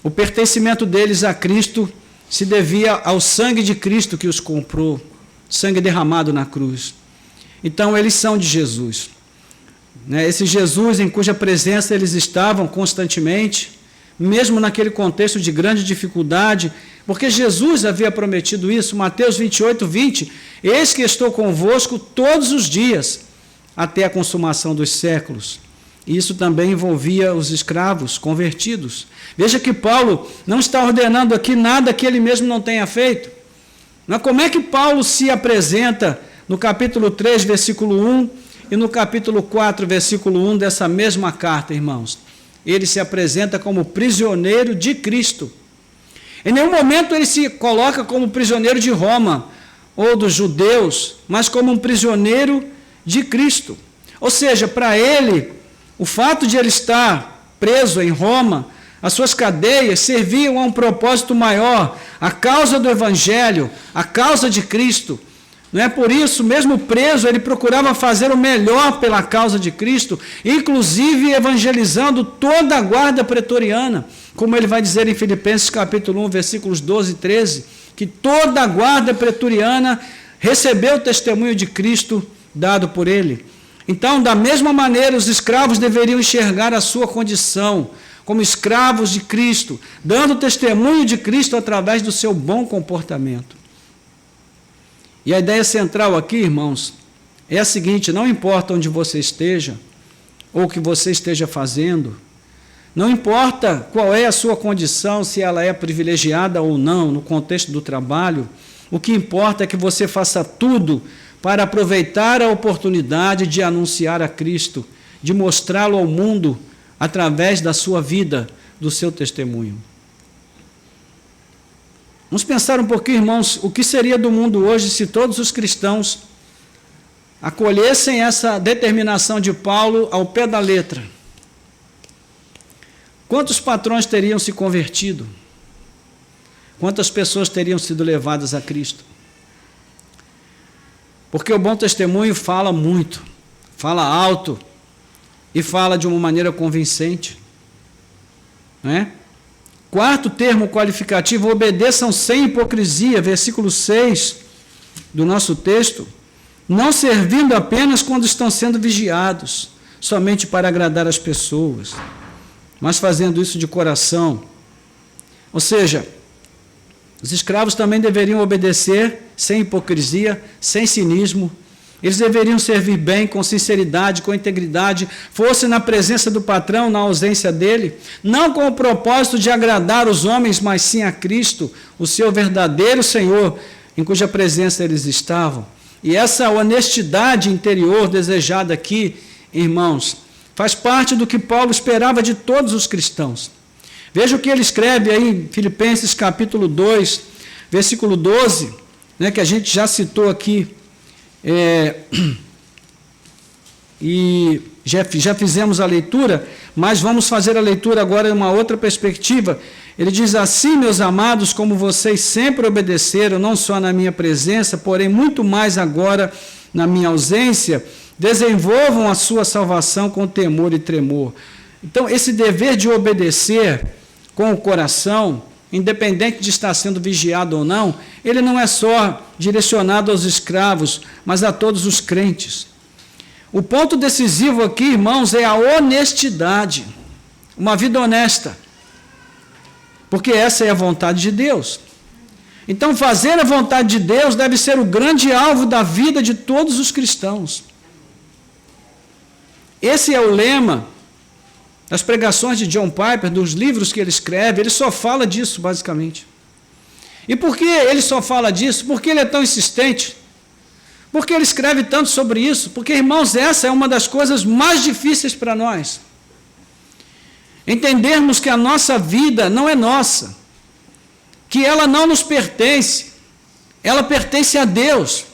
o pertencimento deles a Cristo se devia ao sangue de Cristo que os comprou, sangue derramado na cruz. Então eles são de Jesus. Né, esse Jesus em cuja presença eles estavam constantemente, mesmo naquele contexto de grande dificuldade, porque Jesus havia prometido isso, Mateus 28, 20, eis que estou convosco todos os dias, até a consumação dos séculos. E isso também envolvia os escravos convertidos. Veja que Paulo não está ordenando aqui nada que ele mesmo não tenha feito. Mas como é que Paulo se apresenta no capítulo 3, versículo 1 e no capítulo 4, versículo 1 dessa mesma carta, irmãos? Ele se apresenta como prisioneiro de Cristo. Em nenhum momento ele se coloca como prisioneiro de Roma ou dos judeus, mas como um prisioneiro de Cristo. Ou seja, para ele, o fato de ele estar preso em Roma, as suas cadeias serviam a um propósito maior, a causa do Evangelho, a causa de Cristo. Não é por isso, mesmo preso, ele procurava fazer o melhor pela causa de Cristo, inclusive evangelizando toda a guarda pretoriana, como ele vai dizer em Filipenses capítulo 1, versículos 12 e 13, que toda a guarda pretoriana recebeu o testemunho de Cristo dado por ele. Então, da mesma maneira, os escravos deveriam enxergar a sua condição como escravos de Cristo, dando testemunho de Cristo através do seu bom comportamento. E a ideia central aqui, irmãos, é a seguinte: não importa onde você esteja, ou o que você esteja fazendo, não importa qual é a sua condição, se ela é privilegiada ou não, no contexto do trabalho, o que importa é que você faça tudo para aproveitar a oportunidade de anunciar a Cristo, de mostrá-lo ao mundo através da sua vida, do seu testemunho. Vamos pensar um pouquinho, irmãos, o que seria do mundo hoje se todos os cristãos acolhessem essa determinação de Paulo ao pé da letra. Quantos patrões teriam se convertido? Quantas pessoas teriam sido levadas a Cristo? Porque o bom testemunho fala muito, fala alto e fala de uma maneira convincente. Não é? Quarto termo qualificativo: obedeçam sem hipocrisia, versículo 6 do nosso texto, não servindo apenas quando estão sendo vigiados, somente para agradar as pessoas, mas fazendo isso de coração. Ou seja, os escravos também deveriam obedecer sem hipocrisia, sem cinismo. Eles deveriam servir bem, com sinceridade, com integridade, fosse na presença do patrão, na ausência dele, não com o propósito de agradar os homens, mas sim a Cristo, o seu verdadeiro Senhor, em cuja presença eles estavam. E essa honestidade interior desejada aqui, irmãos, faz parte do que Paulo esperava de todos os cristãos. Veja o que ele escreve aí em Filipenses capítulo 2, versículo 12, né, que a gente já citou aqui, e já fizemos a leitura, mas vamos fazer a leitura agora em uma outra perspectiva. Ele diz assim: meus amados, como vocês sempre obedeceram, não só na minha presença, porém muito mais agora na minha ausência, desenvolvam a sua salvação com temor e tremor. Então, esse dever de obedecer com o coração, independente de estar sendo vigiado ou não, ele não é só direcionado aos escravos, mas a todos os crentes. O ponto decisivo aqui, irmãos, é a honestidade, uma vida honesta, porque essa é a vontade de Deus. Então, fazer a vontade de Deus deve ser o grande alvo da vida de todos os cristãos. Esse é o lema das pregações de John Piper, dos livros que ele escreve. Ele só fala disso, basicamente. E por que ele só fala disso? Por que ele é tão insistente? Por que ele escreve tanto sobre isso? Porque, irmãos, essa é uma das coisas mais difíceis para nós. Entendermos que a nossa vida não é nossa, que ela não nos pertence, ela pertence a Deus.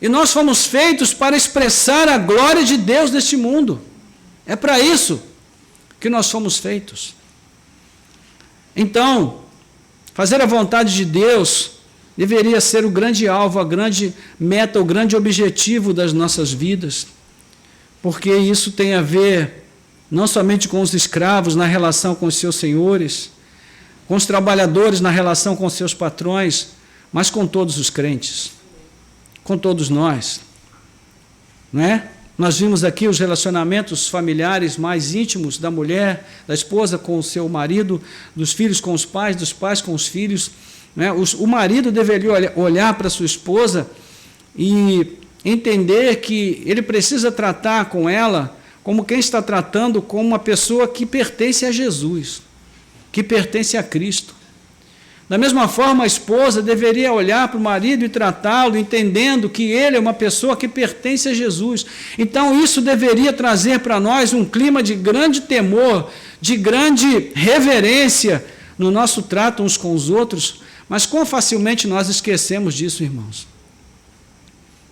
E nós fomos feitos para expressar a glória de Deus neste mundo. É para isso que nós fomos feitos. Então, fazer a vontade de Deus deveria ser o grande alvo, a grande meta, o grande objetivo das nossas vidas, porque isso tem a ver não somente com os escravos na relação com os seus senhores, com os trabalhadores na relação com os seus patrões, mas com todos os crentes, com todos nós, não é? Nós vimos aqui os relacionamentos familiares mais íntimos da mulher, da esposa com o seu marido, dos filhos com os pais, dos pais com os filhos. Né? O marido deveria olhar para sua esposa e entender que ele precisa tratar com ela como quem está tratando como uma pessoa que pertence a Jesus, que pertence a Cristo. Da mesma forma, a esposa deveria olhar para o marido e tratá-lo, entendendo que ele é uma pessoa que pertence a Jesus. Então, isso deveria trazer para nós um clima de grande temor, de grande reverência no nosso trato uns com os outros, mas quão facilmente nós esquecemos disso, irmãos?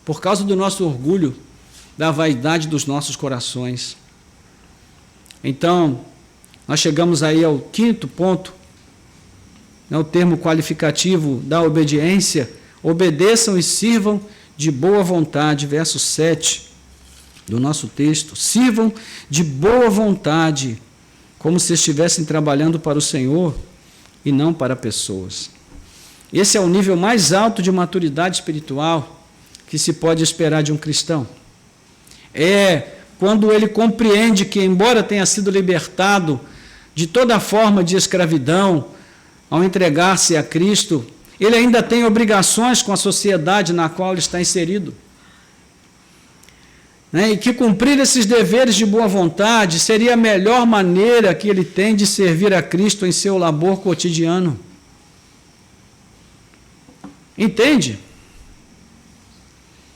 Por causa do nosso orgulho, da vaidade dos nossos corações. Então, nós chegamos aí ao quinto ponto, o termo qualificativo da obediência: obedeçam e sirvam de boa vontade, verso 7 do nosso texto. Sirvam de boa vontade, como se estivessem trabalhando para o Senhor e não para pessoas. Esse é o nível mais alto de maturidade espiritual que se pode esperar de um cristão. É quando ele compreende que, embora tenha sido libertado de toda forma de escravidão, ao entregar-se a Cristo, ele ainda tem obrigações com a sociedade na qual ele está inserido. E que cumprir esses deveres de boa vontade seria a melhor maneira que ele tem de servir a Cristo em seu labor cotidiano. Entende?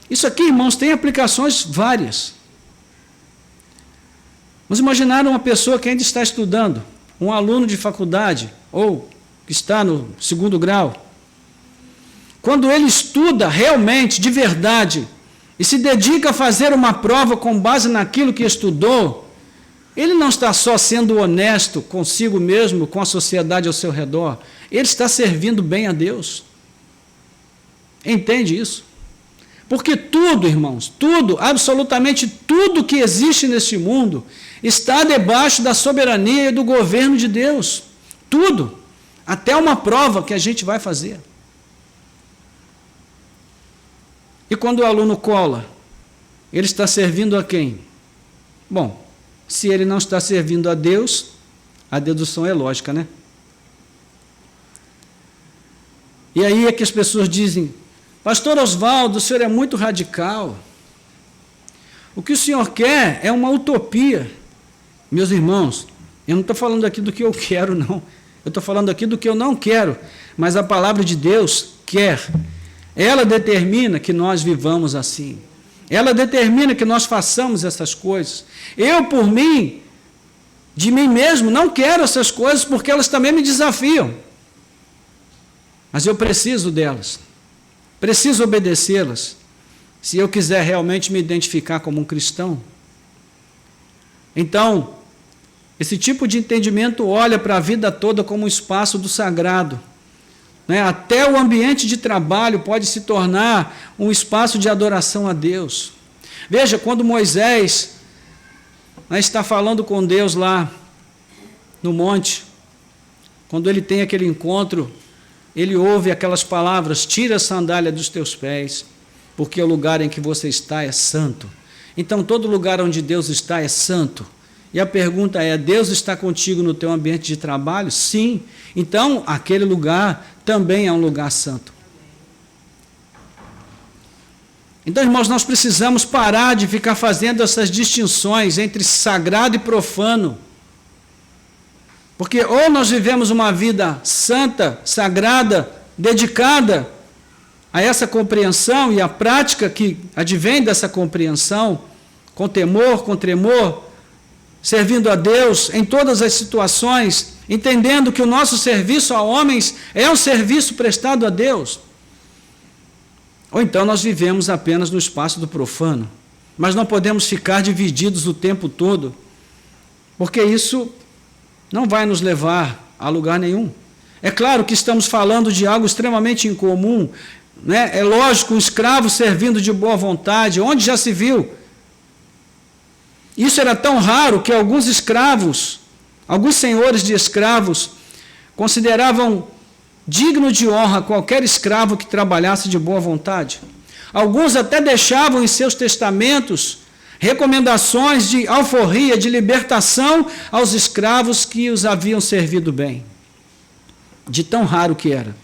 Isso aqui, irmãos, tem aplicações várias. Vamos imaginar uma pessoa que ainda está estudando, um aluno de faculdade, ou que está no 2º grau. Quando ele estuda realmente, de verdade, e se dedica a fazer uma prova com base naquilo que estudou, ele não está só sendo honesto consigo mesmo, com a sociedade ao seu redor, ele está servindo bem a Deus. Entende isso? Porque tudo, irmãos, tudo, absolutamente tudo que existe neste mundo está debaixo da soberania e do governo de Deus. Tudo. Até uma prova que a gente vai fazer. E quando o aluno cola, ele está servindo a quem? Bom, se ele não está servindo a Deus, a dedução é lógica, né? E aí é que as pessoas dizem: Pastor Oswaldo, o senhor é muito radical. O que o senhor quer é uma utopia. Meus irmãos, eu não estou falando aqui do que eu quero, não. Eu estou falando aqui do que eu não quero, mas a palavra de Deus quer. Ela determina que nós vivamos assim. Ela determina que nós façamos essas coisas. Eu, por mim, de mim mesmo, não quero essas coisas porque elas também me desafiam. Mas eu preciso delas. Preciso obedecê-las. Se eu quiser realmente me identificar como um cristão. Então, esse tipo de entendimento olha para a vida toda como um espaço do sagrado. Até o ambiente de trabalho pode se tornar um espaço de adoração a Deus. Veja, quando Moisés está falando com Deus lá no monte, quando ele tem aquele encontro, ele ouve aquelas palavras: tira a sandália dos teus pés, porque o lugar em que você está é santo. Então, todo lugar onde Deus está é santo. E a pergunta é: Deus está contigo no teu ambiente de trabalho? Sim. Então, aquele lugar também é um lugar santo. Então, irmãos, nós precisamos parar de ficar fazendo essas distinções entre sagrado e profano. Porque ou nós vivemos uma vida santa, sagrada, dedicada a essa compreensão e a prática que advém dessa compreensão, com temor, com tremor, servindo a Deus em todas as situações, entendendo que o nosso serviço a homens é um serviço prestado a Deus. Ou então nós vivemos apenas no espaço do profano, mas não podemos ficar divididos o tempo todo, porque isso não vai nos levar a lugar nenhum. É claro que estamos falando de algo extremamente incomum, É lógico, um escravo servindo de boa vontade, onde já se viu? Isso era tão raro que alguns escravos, alguns senhores de escravos, consideravam digno de honra qualquer escravo que trabalhasse de boa vontade. Alguns até deixavam em seus testamentos recomendações de alforria, de libertação aos escravos que os haviam servido bem. De tão raro que era.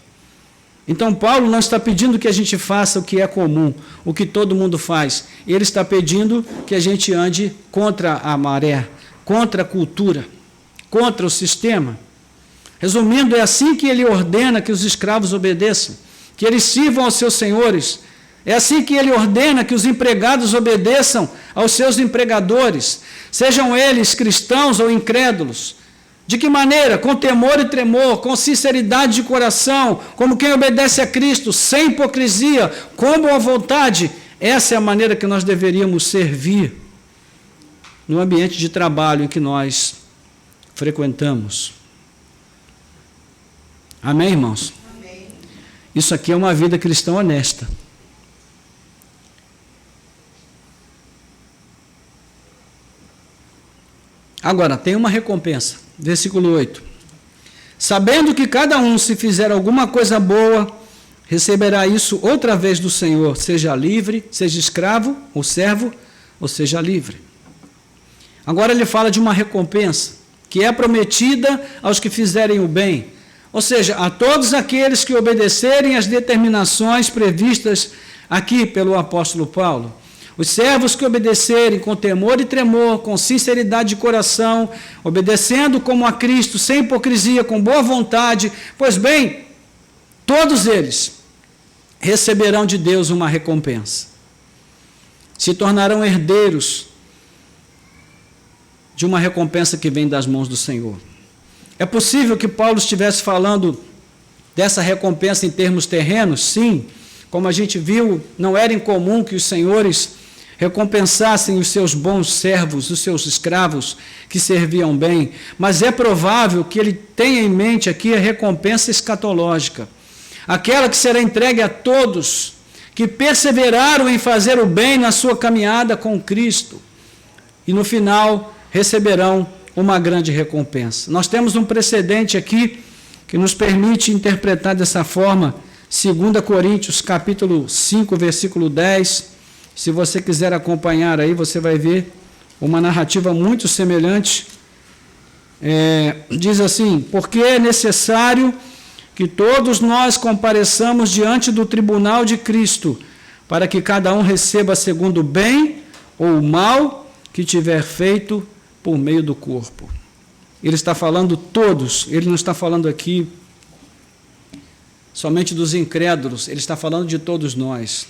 Então Paulo não está pedindo que a gente faça o que é comum, o que todo mundo faz. Ele está pedindo que a gente ande contra a maré, contra a cultura, contra o sistema. Resumindo, é assim que ele ordena que os escravos obedeçam, que eles sirvam aos seus senhores. É assim que ele ordena que os empregados obedeçam aos seus empregadores, sejam eles cristãos ou incrédulos. De que maneira? Com temor e tremor, com sinceridade de coração, como quem obedece a Cristo, sem hipocrisia, com boa vontade. Essa é a maneira que nós deveríamos servir no ambiente de trabalho em que nós frequentamos. Amém, irmãos? Amém. Isso aqui é uma vida cristã honesta. Agora, tem uma recompensa. Versículo 8. Sabendo que cada um, se fizer alguma coisa boa, receberá isso outra vez do Senhor, seja livre, seja escravo, ou servo, ou seja livre. Agora ele fala de uma recompensa, que é prometida aos que fizerem o bem, ou seja, a todos aqueles que obedecerem às determinações previstas aqui pelo apóstolo Paulo. Os servos que obedecerem com temor e tremor, com sinceridade de coração, obedecendo como a Cristo, sem hipocrisia, com boa vontade, pois bem, todos eles receberão de Deus uma recompensa. Se tornarão herdeiros de uma recompensa que vem das mãos do Senhor. É possível que Paulo estivesse falando dessa recompensa em termos terrenos? Sim. Como a gente viu, não era incomum que os senhores recompensassem os seus bons servos, os seus escravos que serviam bem, mas é provável que ele tenha em mente aqui a recompensa escatológica, aquela que será entregue a todos que perseveraram em fazer o bem na sua caminhada com Cristo, e no final receberão uma grande recompensa. Nós temos um precedente aqui que nos permite interpretar dessa forma, 2 Coríntios capítulo 5, versículo 10, se você quiser acompanhar aí, você vai ver uma narrativa muito semelhante. Diz assim: porque é necessário que todos nós compareçamos diante do tribunal de Cristo, para que cada um receba segundo o bem ou o mal que tiver feito por meio do corpo. Ele está falando todos, ele não está falando aqui somente dos incrédulos, ele está falando de todos nós.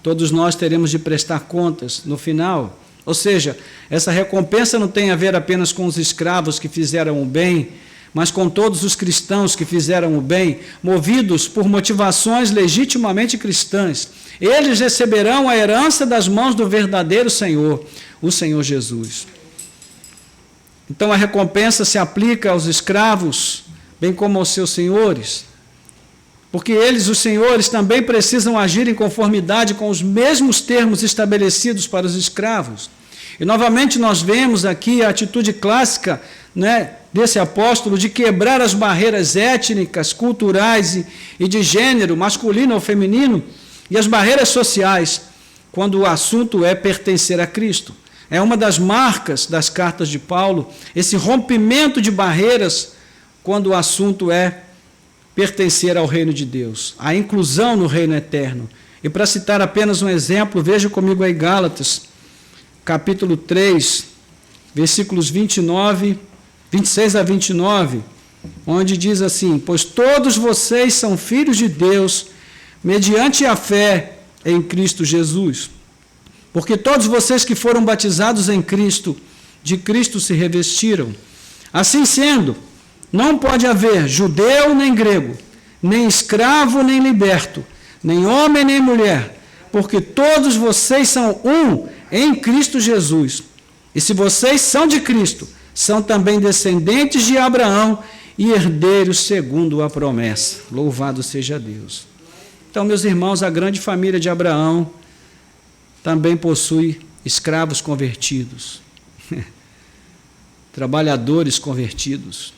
Todos nós teremos de prestar contas no final. Ou seja, essa recompensa não tem a ver apenas com os escravos que fizeram o bem, mas com todos os cristãos que fizeram o bem, movidos por motivações legitimamente cristãs. Eles receberão a herança das mãos do verdadeiro Senhor, o Senhor Jesus. Então a recompensa se aplica aos escravos, bem como aos seus senhores, porque eles, os senhores, também precisam agir em conformidade com os mesmos termos estabelecidos para os escravos. E novamente nós vemos aqui a atitude clássica, desse apóstolo de quebrar as barreiras étnicas, culturais e de gênero, masculino ou feminino, e as barreiras sociais, quando o assunto é pertencer a Cristo. É uma das marcas das cartas de Paulo, esse rompimento de barreiras, quando o assunto é pertencer ao reino de Deus, a inclusão no reino eterno. E para citar apenas um exemplo, veja comigo aí Gálatas, capítulo 3, versículos 26 a 29, onde diz assim: pois todos vocês são filhos de Deus, mediante a fé em Cristo Jesus. Porque todos vocês que foram batizados em Cristo, de Cristo se revestiram. Assim sendo, não pode haver judeu nem grego, nem escravo nem liberto, nem homem nem mulher, porque todos vocês são um em Cristo Jesus. E se vocês são de Cristo, são também descendentes de Abraão e herdeiros segundo a promessa. Louvado seja Deus. Então, meus irmãos, a grande família de Abraão também possui escravos convertidos, trabalhadores convertidos,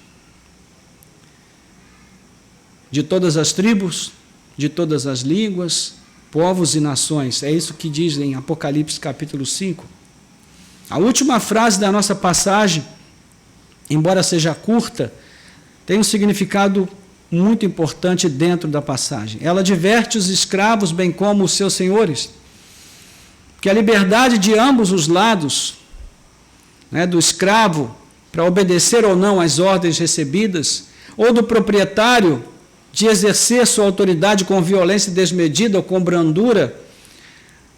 de todas as tribos, de todas as línguas, povos e nações. É isso que diz em Apocalipse capítulo 5. A última frase da nossa passagem, embora seja curta, tem um significado muito importante dentro da passagem. Ela adverte os escravos, bem como os seus senhores, que a liberdade de ambos os lados, né, do escravo para obedecer ou não às ordens recebidas, ou do proprietário de exercer sua autoridade com violência desmedida ou com brandura,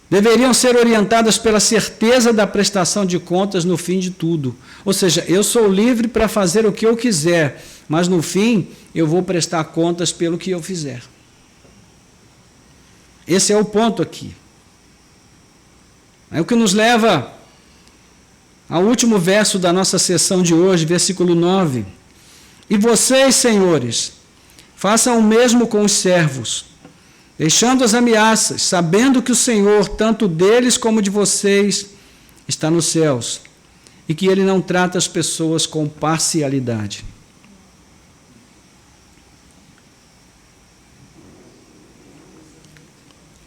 deveriam ser orientadas pela certeza da prestação de contas no fim de tudo. Ou seja, eu sou livre para fazer o que eu quiser, mas no fim eu vou prestar contas pelo que eu fizer. Esse é o ponto aqui. É o que nos leva ao último verso da nossa sessão de hoje, versículo 9. E vocês, senhores, façam o mesmo com os servos, deixando as ameaças, sabendo que o Senhor, tanto deles como de vocês, está nos céus, e que Ele não trata as pessoas com parcialidade.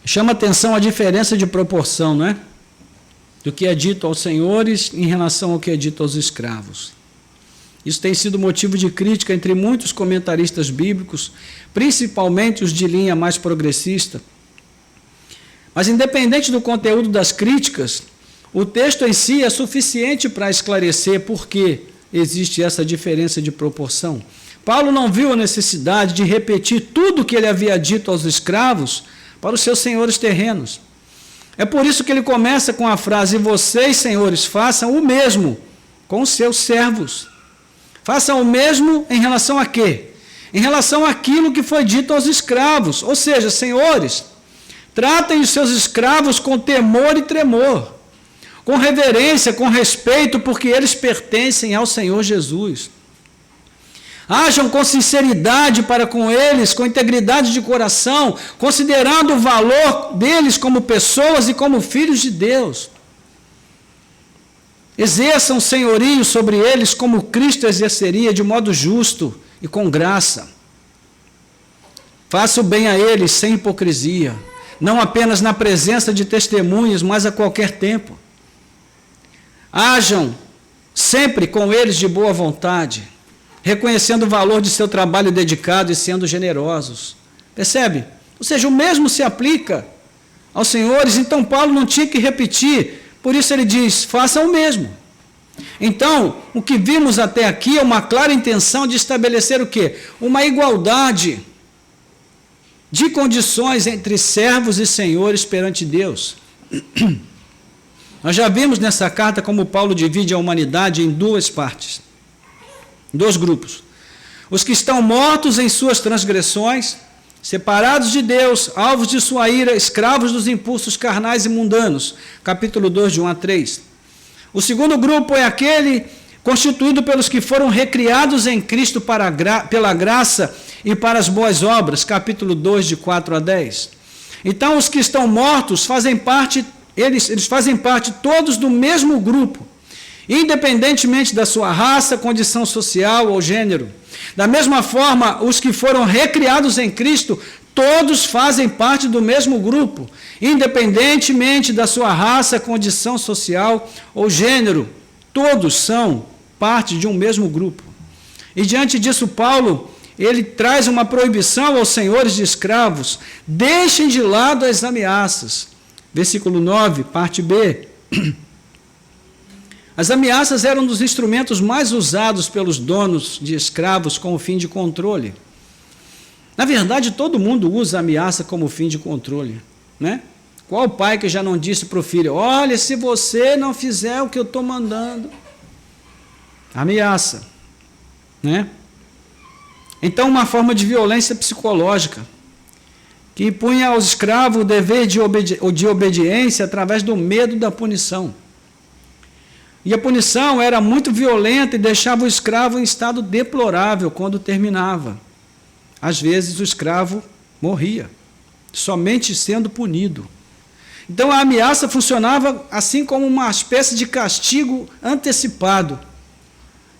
Chama atenção a diferença de proporção, não é? Do que é dito aos senhores em relação ao que é dito aos escravos. Isso tem sido motivo de crítica entre muitos comentaristas bíblicos, principalmente os de linha mais progressista. Mas, independente do conteúdo das críticas, o texto em si é suficiente para esclarecer por que existe essa diferença de proporção. Paulo não viu a necessidade de repetir tudo o que ele havia dito aos escravos para os seus senhores terrenos. É por isso que ele começa com a frase: vocês, senhores, façam o mesmo com os seus servos. Façam o mesmo em relação a quê? Em relação àquilo que foi dito aos escravos. Ou seja, senhores, tratem os seus escravos com temor e tremor, com reverência, com respeito, porque eles pertencem ao Senhor Jesus. Ajam com sinceridade para com eles, com integridade de coração, considerando o valor deles como pessoas e como filhos de Deus. Exerçam senhorio sobre eles como Cristo exerceria, de modo justo e com graça. Faça o bem a eles sem hipocrisia, não apenas na presença de testemunhas, mas a qualquer tempo. Ajam sempre com eles de boa vontade, reconhecendo o valor de seu trabalho dedicado e sendo generosos. Percebe? Ou seja, o mesmo se aplica aos senhores, então Paulo não tinha que repetir. Por isso ele diz, façam o mesmo. Então, o que vimos até aqui é uma clara intenção de estabelecer o quê? Uma igualdade de condições entre servos e senhores perante Deus. Nós já vimos nessa carta como Paulo divide a humanidade em duas partes, dois grupos. Os que estão mortos em suas transgressões, separados de Deus, alvos de sua ira, escravos dos impulsos carnais e mundanos. Capítulo 2, de 1 a 3. O segundo grupo é aquele constituído pelos que foram recriados em Cristo pela graça e para as boas obras. Capítulo 2, de 4 a 10. Então, os que estão mortos fazem parte, eles fazem parte todos do mesmo grupo, independentemente da sua raça, condição social ou gênero. Da mesma forma, os que foram recriados em Cristo, todos fazem parte do mesmo grupo, independentemente da sua raça, condição social ou gênero. Todos são parte de um mesmo grupo. E diante disso, Paulo, ele traz uma proibição aos senhores de escravos: deixem de lado as ameaças. Versículo 9, parte B. As ameaças eram um dos instrumentos mais usados pelos donos de escravos com o fim de controle. Na verdade, todo mundo usa a ameaça como fim de controle, né? Qual pai que já não disse para o filho: olha, se você não fizer o que eu estou mandando? Ameaça, né? Então, uma forma de violência psicológica, que impunha aos escravos o dever de obediência através do medo da punição. E a punição era muito violenta e deixava o escravo em estado deplorável quando terminava. Às vezes o escravo morria, somente sendo punido. Então a ameaça funcionava assim como uma espécie de castigo antecipado.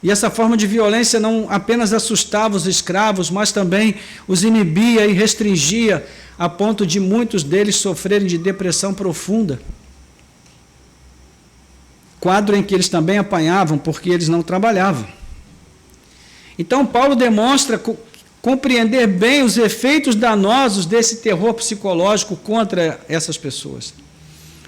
E essa forma de violência não apenas assustava os escravos, mas também os inibia e restringia, a ponto de muitos deles sofrerem de depressão profunda. Quadro em que eles também apanhavam porque eles não trabalhavam. Então Paulo demonstra compreender bem os efeitos danosos desse terror psicológico contra essas pessoas.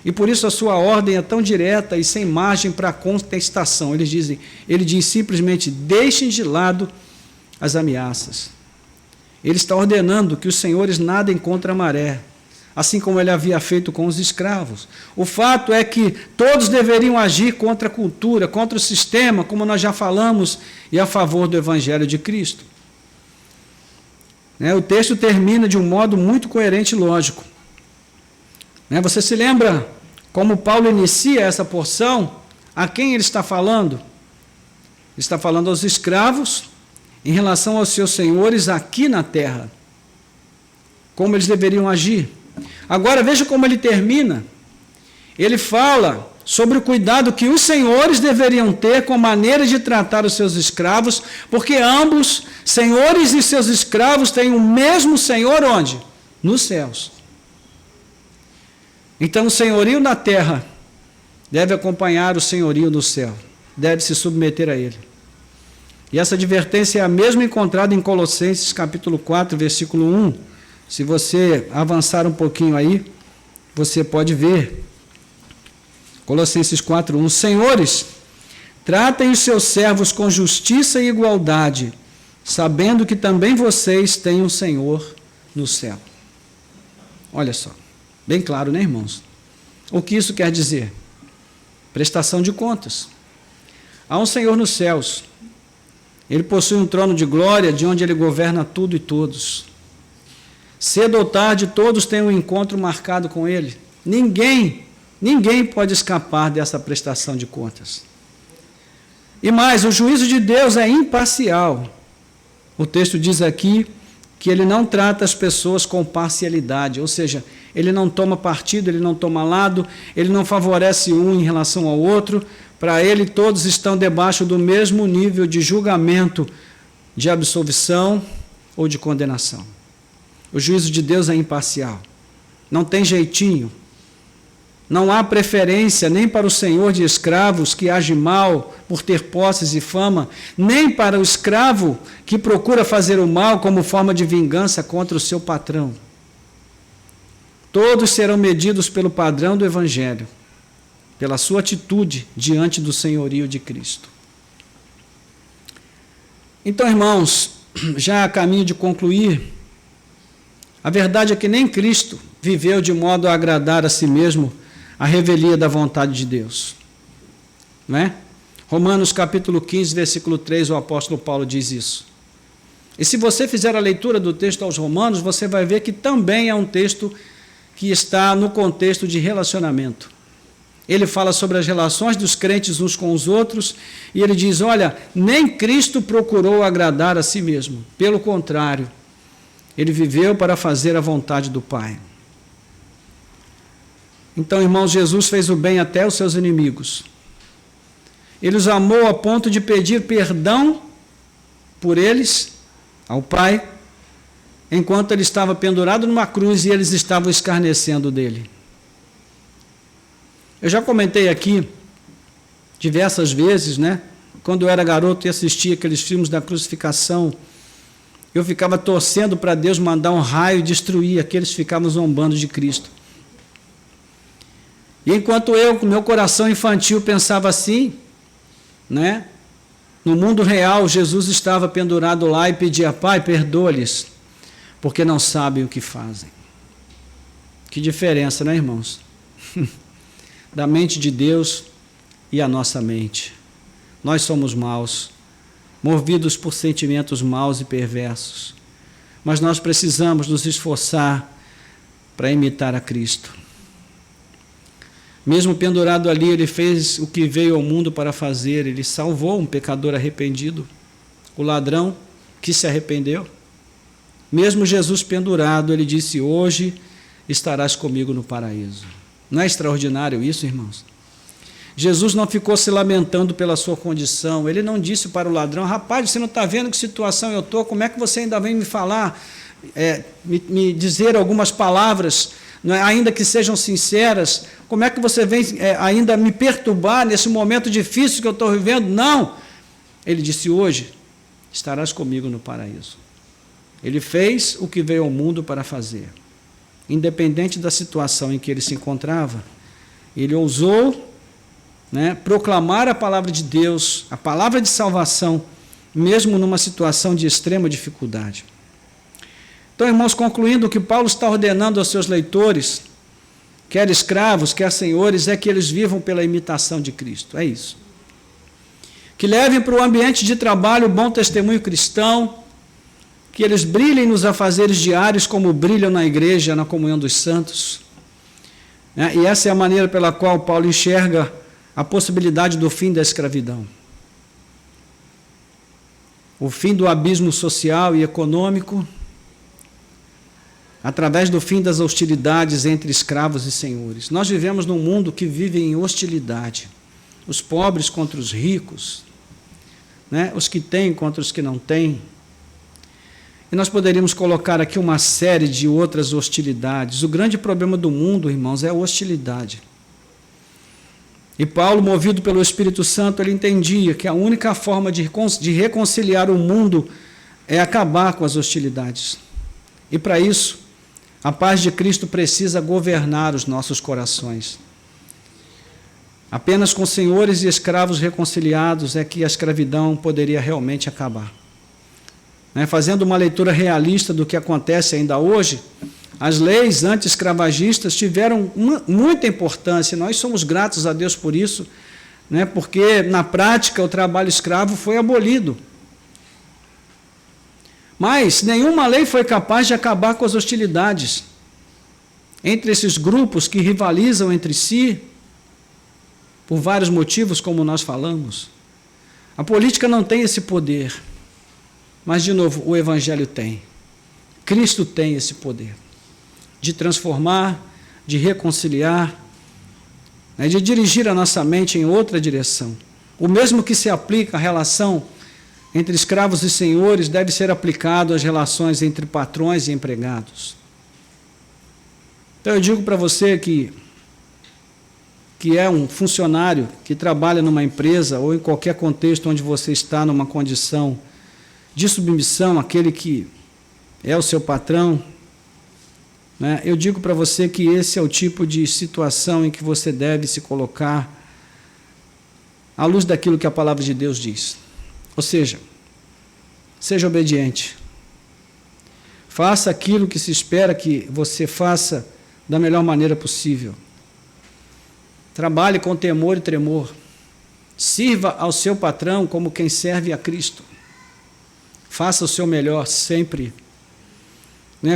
E por isso a sua ordem é tão direta e sem margem para contestação. Ele diz simplesmente: deixem de lado as ameaças. Ele está ordenando que os senhores nadem contra a maré, assim como ele havia feito com os escravos. O fato é que todos deveriam agir contra a cultura, contra o sistema, como nós já falamos, e a favor do Evangelho de Cristo. O texto termina de um modo muito coerente e lógico. Você se lembra como Paulo inicia essa porção? A quem ele está falando? Ele está falando aos escravos em relação aos seus senhores aqui na terra. Como eles deveriam agir. Agora veja como ele termina. Ele fala sobre o cuidado que os senhores deveriam ter com a maneira de tratar os seus escravos, porque ambos, senhores e seus escravos, têm o mesmo Senhor onde? Nos céus. Então o senhorio na terra deve acompanhar o senhorio no céu, deve se submeter a ele. E essa advertência é a mesma encontrada em Colossenses capítulo 4, versículo 1. Se você avançar um pouquinho aí, você pode ver. Colossenses 4, 1. Senhores, tratem os seus servos com justiça e igualdade, sabendo que também vocês têm um Senhor no céu. Olha só, bem claro, né, irmãos? O que isso quer dizer? Prestação de contas. Há um Senhor nos céus. Ele possui um trono de glória, de onde ele governa tudo e todos. Cedo ou tarde, todos têm um encontro marcado com ele. Ninguém pode escapar dessa prestação de contas. E mais, o juízo de Deus é imparcial. O texto diz aqui que ele não trata as pessoas com parcialidade, ou seja, ele não toma partido, ele não toma lado, ele não favorece um em relação ao outro. Para ele, todos estão debaixo do mesmo nível de julgamento, de absolvição ou de condenação. O juízo de Deus é imparcial. Não tem jeitinho. Não há preferência nem para o senhor de escravos que age mal por ter posses e fama, nem para o escravo que procura fazer o mal como forma de vingança contra o seu patrão. Todos serão medidos pelo padrão do Evangelho, pela sua atitude diante do senhorio de Cristo. Então, irmãos, já a caminho de concluir, a verdade é que nem Cristo viveu de modo a agradar a si mesmo a revelia da vontade de Deus. Não é? Romanos capítulo 15, versículo 3, o apóstolo Paulo diz isso. E se você fizer a leitura do texto aos Romanos, você vai ver que também é um texto que está no contexto de relacionamento. Ele fala sobre as relações dos crentes uns com os outros, e ele diz, olha, nem Cristo procurou agradar a si mesmo. Pelo contrário, ele viveu para fazer a vontade do Pai. Então, irmãos, Jesus fez o bem até aos seus inimigos. Ele os amou a ponto de pedir perdão por eles ao Pai, enquanto ele estava pendurado numa cruz e eles estavam escarnecendo dele. Eu já comentei aqui diversas vezes, né? Quando eu era garoto e assistia aqueles filmes da crucificação, eu ficava torcendo para Deus mandar um raio e destruir aqueles que ficavam zombando de Cristo. E enquanto eu, com meu coração infantil, pensava assim, né? No mundo real, Jesus estava pendurado lá e pedia, Pai, perdoa-lhes, porque não sabem o que fazem. Que diferença, né, irmãos? Da mente de Deus e a nossa mente. Nós somos maus, movidos por sentimentos maus e perversos, mas nós precisamos nos esforçar para imitar a Cristo. Mesmo pendurado ali, ele fez o que veio ao mundo para fazer, ele salvou um pecador arrependido, o ladrão que se arrependeu. Mesmo Jesus pendurado, ele disse, hoje estarás comigo no paraíso. Não é extraordinário isso, irmãos? Jesus não ficou se lamentando pela sua condição, ele não disse para o ladrão, rapaz, você não está vendo que situação eu estou, como é que você ainda vem me falar, me dizer algumas palavras, não é, ainda que sejam sinceras, como é que você vem ainda me perturbar nesse momento difícil que eu estou vivendo? Não! Ele disse, hoje estarás comigo no paraíso. Ele fez o que veio ao mundo para fazer. Independente da situação em que ele se encontrava, ele ousou, proclamar a palavra de Deus, a palavra de salvação, mesmo numa situação de extrema dificuldade. Então, irmãos, concluindo, o que Paulo está ordenando aos seus leitores, quer escravos, quer senhores, é que eles vivam pela imitação de Cristo. É isso. Que levem para o ambiente de trabalho bom testemunho cristão, que eles brilhem nos afazeres diários como brilham na igreja, na comunhão dos santos. E essa é a maneira pela qual Paulo enxerga a possibilidade do fim da escravidão. O fim do abismo social e econômico, através do fim das hostilidades entre escravos e senhores. Nós vivemos num mundo que vive em hostilidade. Os pobres contra os ricos, os que têm contra os que não têm. E nós poderíamos colocar aqui uma série de outras hostilidades. O grande problema do mundo, irmãos, é a hostilidade. E Paulo, movido pelo Espírito Santo, ele entendia que a única forma de reconciliar o mundo é acabar com as hostilidades. E para isso, a paz de Cristo precisa governar os nossos corações. Apenas com senhores e escravos reconciliados é que a escravidão poderia realmente acabar. Fazendo uma leitura realista do que acontece ainda hoje, as leis anti-escravagistas tiveram muita importância, e nós somos gratos a Deus por isso, porque na prática o trabalho escravo foi abolido. Mas nenhuma lei foi capaz de acabar com as hostilidades entre esses grupos que rivalizam entre si, por vários motivos, como nós falamos. A política não tem esse poder, mas, de novo, o Evangelho tem. Cristo tem esse poder de transformar, de reconciliar, de dirigir a nossa mente em outra direção. O mesmo que se aplica à relação entre escravos e senhores deve ser aplicado às relações entre patrões e empregados. Então eu digo para você que é um funcionário que trabalha numa empresa ou em qualquer contexto onde você está numa condição de submissão àquele que é o seu patrão, eu digo para você que esse é o tipo de situação em que você deve se colocar à luz daquilo que a palavra de Deus diz. Ou seja, seja obediente. Faça aquilo que se espera que você faça da melhor maneira possível. Trabalhe com temor e tremor. Sirva ao seu patrão como quem serve a Cristo. Faça o seu melhor sempre,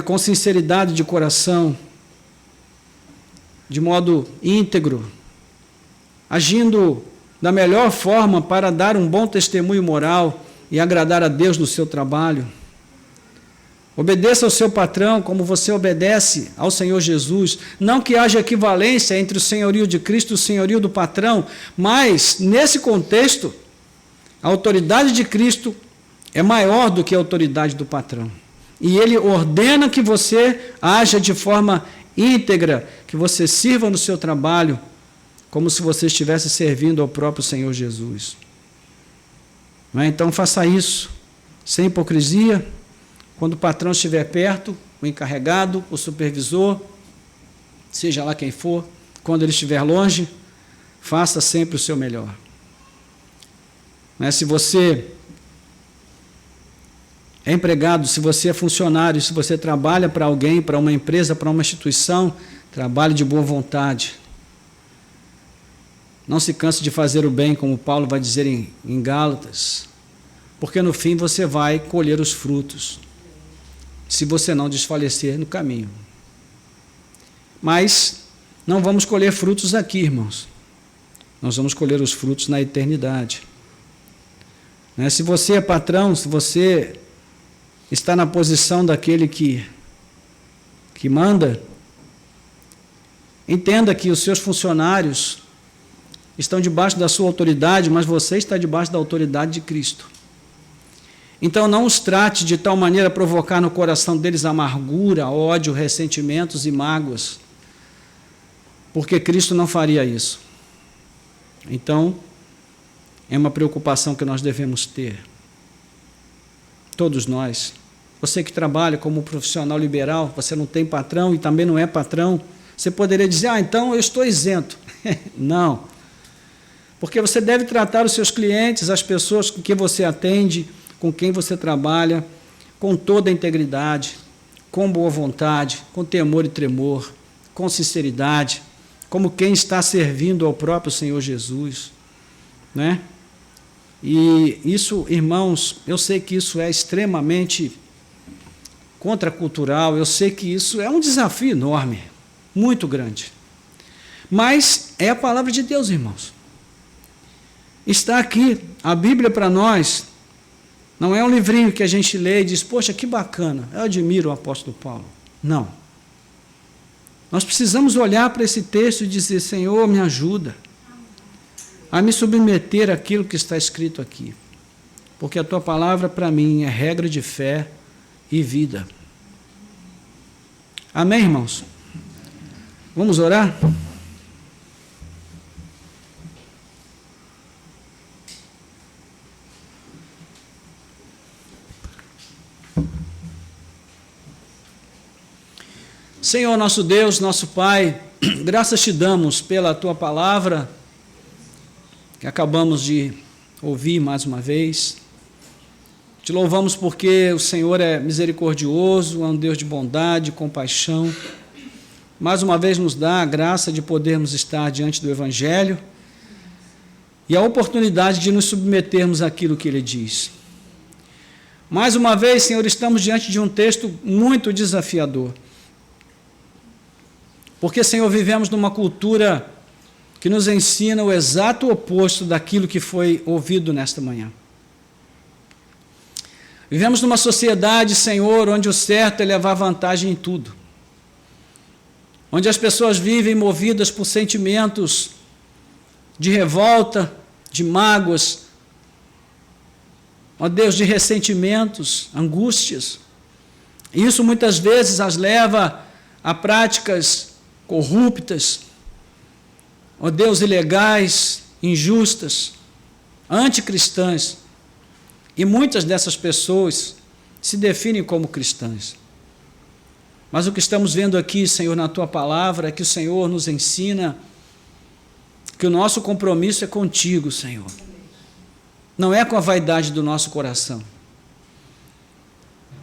com sinceridade de coração, de modo íntegro, agindo da melhor forma para dar um bom testemunho moral e agradar a Deus no seu trabalho. Obedeça ao seu patrão como você obedece ao Senhor Jesus. Não que haja equivalência entre o senhorio de Cristo e o senhorio do patrão, mas, nesse contexto, a autoridade de Cristo é maior do que a autoridade do patrão. E ele ordena que você haja de forma íntegra, que você sirva no seu trabalho, como se você estivesse servindo ao próprio Senhor Jesus. Então faça isso, sem hipocrisia, quando o patrão estiver perto, o encarregado, o supervisor, seja lá quem for, quando ele estiver longe, faça sempre o seu melhor. Se você é empregado, se você é funcionário, se você trabalha para alguém, para uma empresa, para uma instituição, trabalhe de boa vontade. Não se canse de fazer o bem, como Paulo vai dizer em Gálatas, porque no fim você vai colher os frutos, se você não desfalecer no caminho. Mas não vamos colher frutos aqui, irmãos. Nós vamos colher os frutos na eternidade. Se você é patrão, se você está na posição daquele que manda, entenda que os seus funcionários estão debaixo da sua autoridade, mas você está debaixo da autoridade de Cristo. Então não os trate de tal maneira a provocar no coração deles amargura, ódio, ressentimentos e mágoas, porque Cristo não faria isso. Então, é uma preocupação que nós devemos ter. Todos nós, Você que trabalha como profissional liberal, você não tem patrão e também não é patrão, você poderia dizer, então eu estou isento. Não. Porque você deve tratar os seus clientes, as pessoas com quem você atende, com quem você trabalha, com toda a integridade, com boa vontade, com temor e tremor, com sinceridade, como quem está servindo ao próprio Senhor Jesus, né? E isso, irmãos, eu sei que isso é extremamente contracultural, eu sei que isso é um desafio enorme, muito grande. Mas é a palavra de Deus, irmãos. Está aqui, a Bíblia para nós, não é um livrinho que a gente lê e diz, poxa, que bacana, eu admiro o apóstolo Paulo. Não. Nós precisamos olhar para esse texto e dizer, Senhor, me ajuda a me submeter àquilo que está escrito aqui. Porque a tua palavra para mim é regra de fé e vida. Amém, irmãos? Vamos orar? Senhor, nosso Deus, nosso Pai, graças te damos pela tua palavra, que acabamos de ouvir mais uma vez. Te louvamos porque o Senhor é misericordioso, é um Deus de bondade, compaixão. Mais uma vez nos dá a graça de podermos estar diante do Evangelho e a oportunidade de nos submetermos àquilo que Ele diz. Mais uma vez, Senhor, estamos diante de um texto muito desafiador. Porque, Senhor, vivemos numa cultura que nos ensina o exato oposto daquilo que foi ouvido nesta manhã. Vivemos numa sociedade, Senhor, onde o certo é levar vantagem em tudo. Onde as pessoas vivem movidas por sentimentos de revolta, de mágoas, ó Deus, de ressentimentos, angústias. E isso muitas vezes as leva a práticas corruptas, ó Deus, ilegais, injustas, anticristãs. E muitas dessas pessoas se definem como cristãs. Mas o que estamos vendo aqui, Senhor, na Tua palavra, é que o Senhor nos ensina que o nosso compromisso é contigo, Senhor. Não é com a vaidade do nosso coração.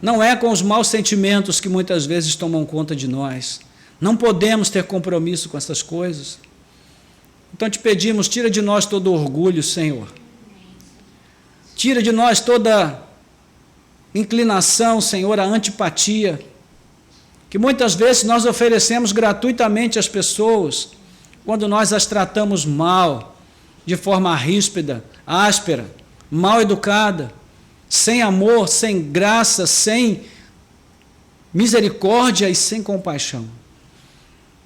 Não é com os maus sentimentos que muitas vezes tomam conta de nós. Não podemos ter compromisso com essas coisas. Então te pedimos, tira de nós todo orgulho, Senhor. Tira de nós toda inclinação, Senhor, à antipatia, que muitas vezes nós oferecemos gratuitamente às pessoas, quando nós as tratamos mal, de forma ríspida, áspera, mal educada, sem amor, sem graça, sem misericórdia e sem compaixão.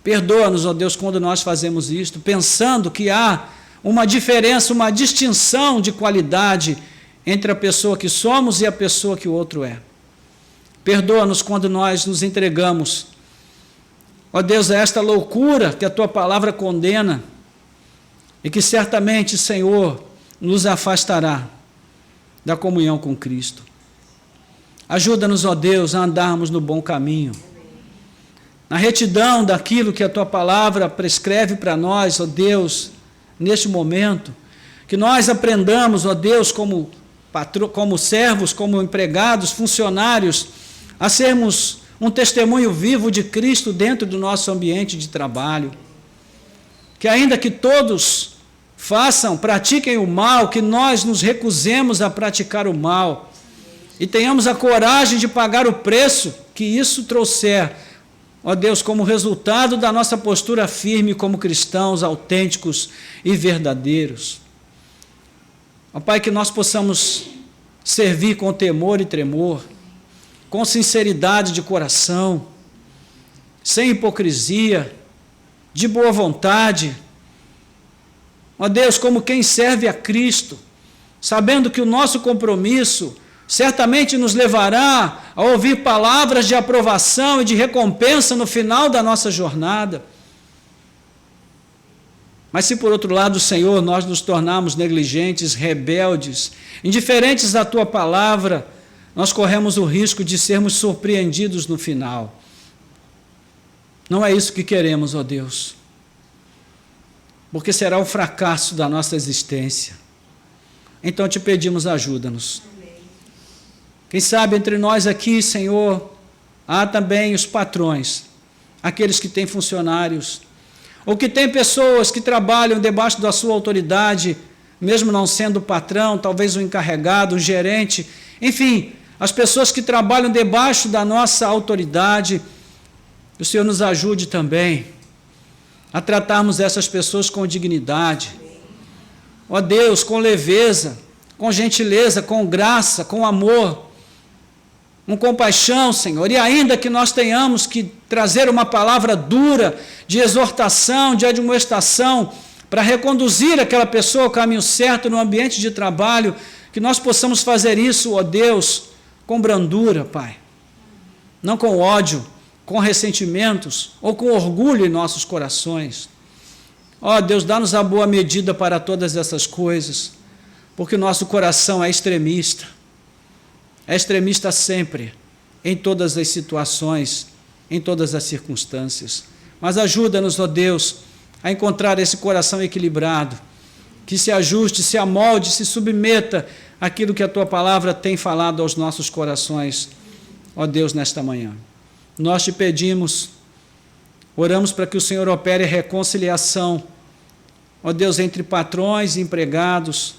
Perdoa-nos, ó Deus, quando nós fazemos isto, pensando que há uma diferença, uma distinção de qualidade entre a pessoa que somos e a pessoa que o outro é. Perdoa-nos quando nós nos entregamos, ó Deus, a esta loucura que a Tua palavra condena e que certamente, Senhor, nos afastará da comunhão com Cristo. Ajuda-nos, ó Deus, a andarmos no bom caminho, na retidão daquilo que a Tua palavra prescreve para nós, ó Deus, neste momento, que nós aprendamos, ó Deus, como servos, como empregados, funcionários, a sermos um testemunho vivo de Cristo dentro do nosso ambiente de trabalho. Que ainda que todos pratiquem o mal, que nós nos recusemos a praticar o mal e tenhamos a coragem de pagar o preço que isso trouxer, ó Deus, como resultado da nossa postura firme como cristãos autênticos e verdadeiros. Ó Pai, que nós possamos servir com temor e tremor, com sinceridade de coração, sem hipocrisia, de boa vontade, ó Deus, como quem serve a Cristo, sabendo que o nosso compromisso certamente nos levará a ouvir palavras de aprovação e de recompensa no final da nossa jornada. Mas se por outro lado, Senhor, nós nos tornarmos negligentes, rebeldes, indiferentes à Tua palavra, nós corremos o risco de sermos surpreendidos no final. Não é isso que queremos, ó Deus, porque será o fracasso da nossa existência. Então te pedimos, ajuda-nos. Quem sabe entre nós aqui, Senhor, há também os patrões, aqueles que têm funcionários, ou que têm pessoas que trabalham debaixo da sua autoridade, mesmo não sendo patrão, talvez o encarregado, o gerente, enfim, as pessoas que trabalham debaixo da nossa autoridade. Que o Senhor nos ajude também a tratarmos essas pessoas com dignidade. Ó Deus, com leveza, com gentileza, com graça, com amor, com compaixão, Senhor. E ainda que nós tenhamos que trazer uma palavra dura de exortação, de admoestação, para reconduzir aquela pessoa ao caminho certo no ambiente de trabalho, que nós possamos fazer isso, ó Deus, com brandura, Pai. Não com ódio, com ressentimentos ou com orgulho em nossos corações. Ó Deus, dá-nos a boa medida para todas essas coisas, porque o nosso coração é extremista sempre, em todas as situações, em todas as circunstâncias. Mas ajuda-nos, ó Deus, a encontrar esse coração equilibrado, que se ajuste, se amolde, se submeta àquilo que a Tua palavra tem falado aos nossos corações, ó Deus, nesta manhã. Nós te pedimos, oramos para que o Senhor opere reconciliação, ó Deus, entre patrões e empregados,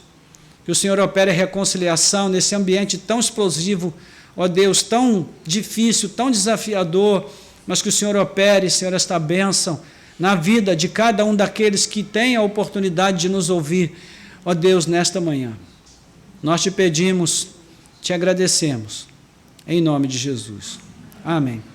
que o Senhor opere reconciliação nesse ambiente tão explosivo, ó Deus, tão difícil, tão desafiador, mas que o Senhor opere, Senhor, esta bênção na vida de cada um daqueles que tem a oportunidade de nos ouvir, ó Deus, nesta manhã. Nós te pedimos, te agradecemos, em nome de Jesus. Amém.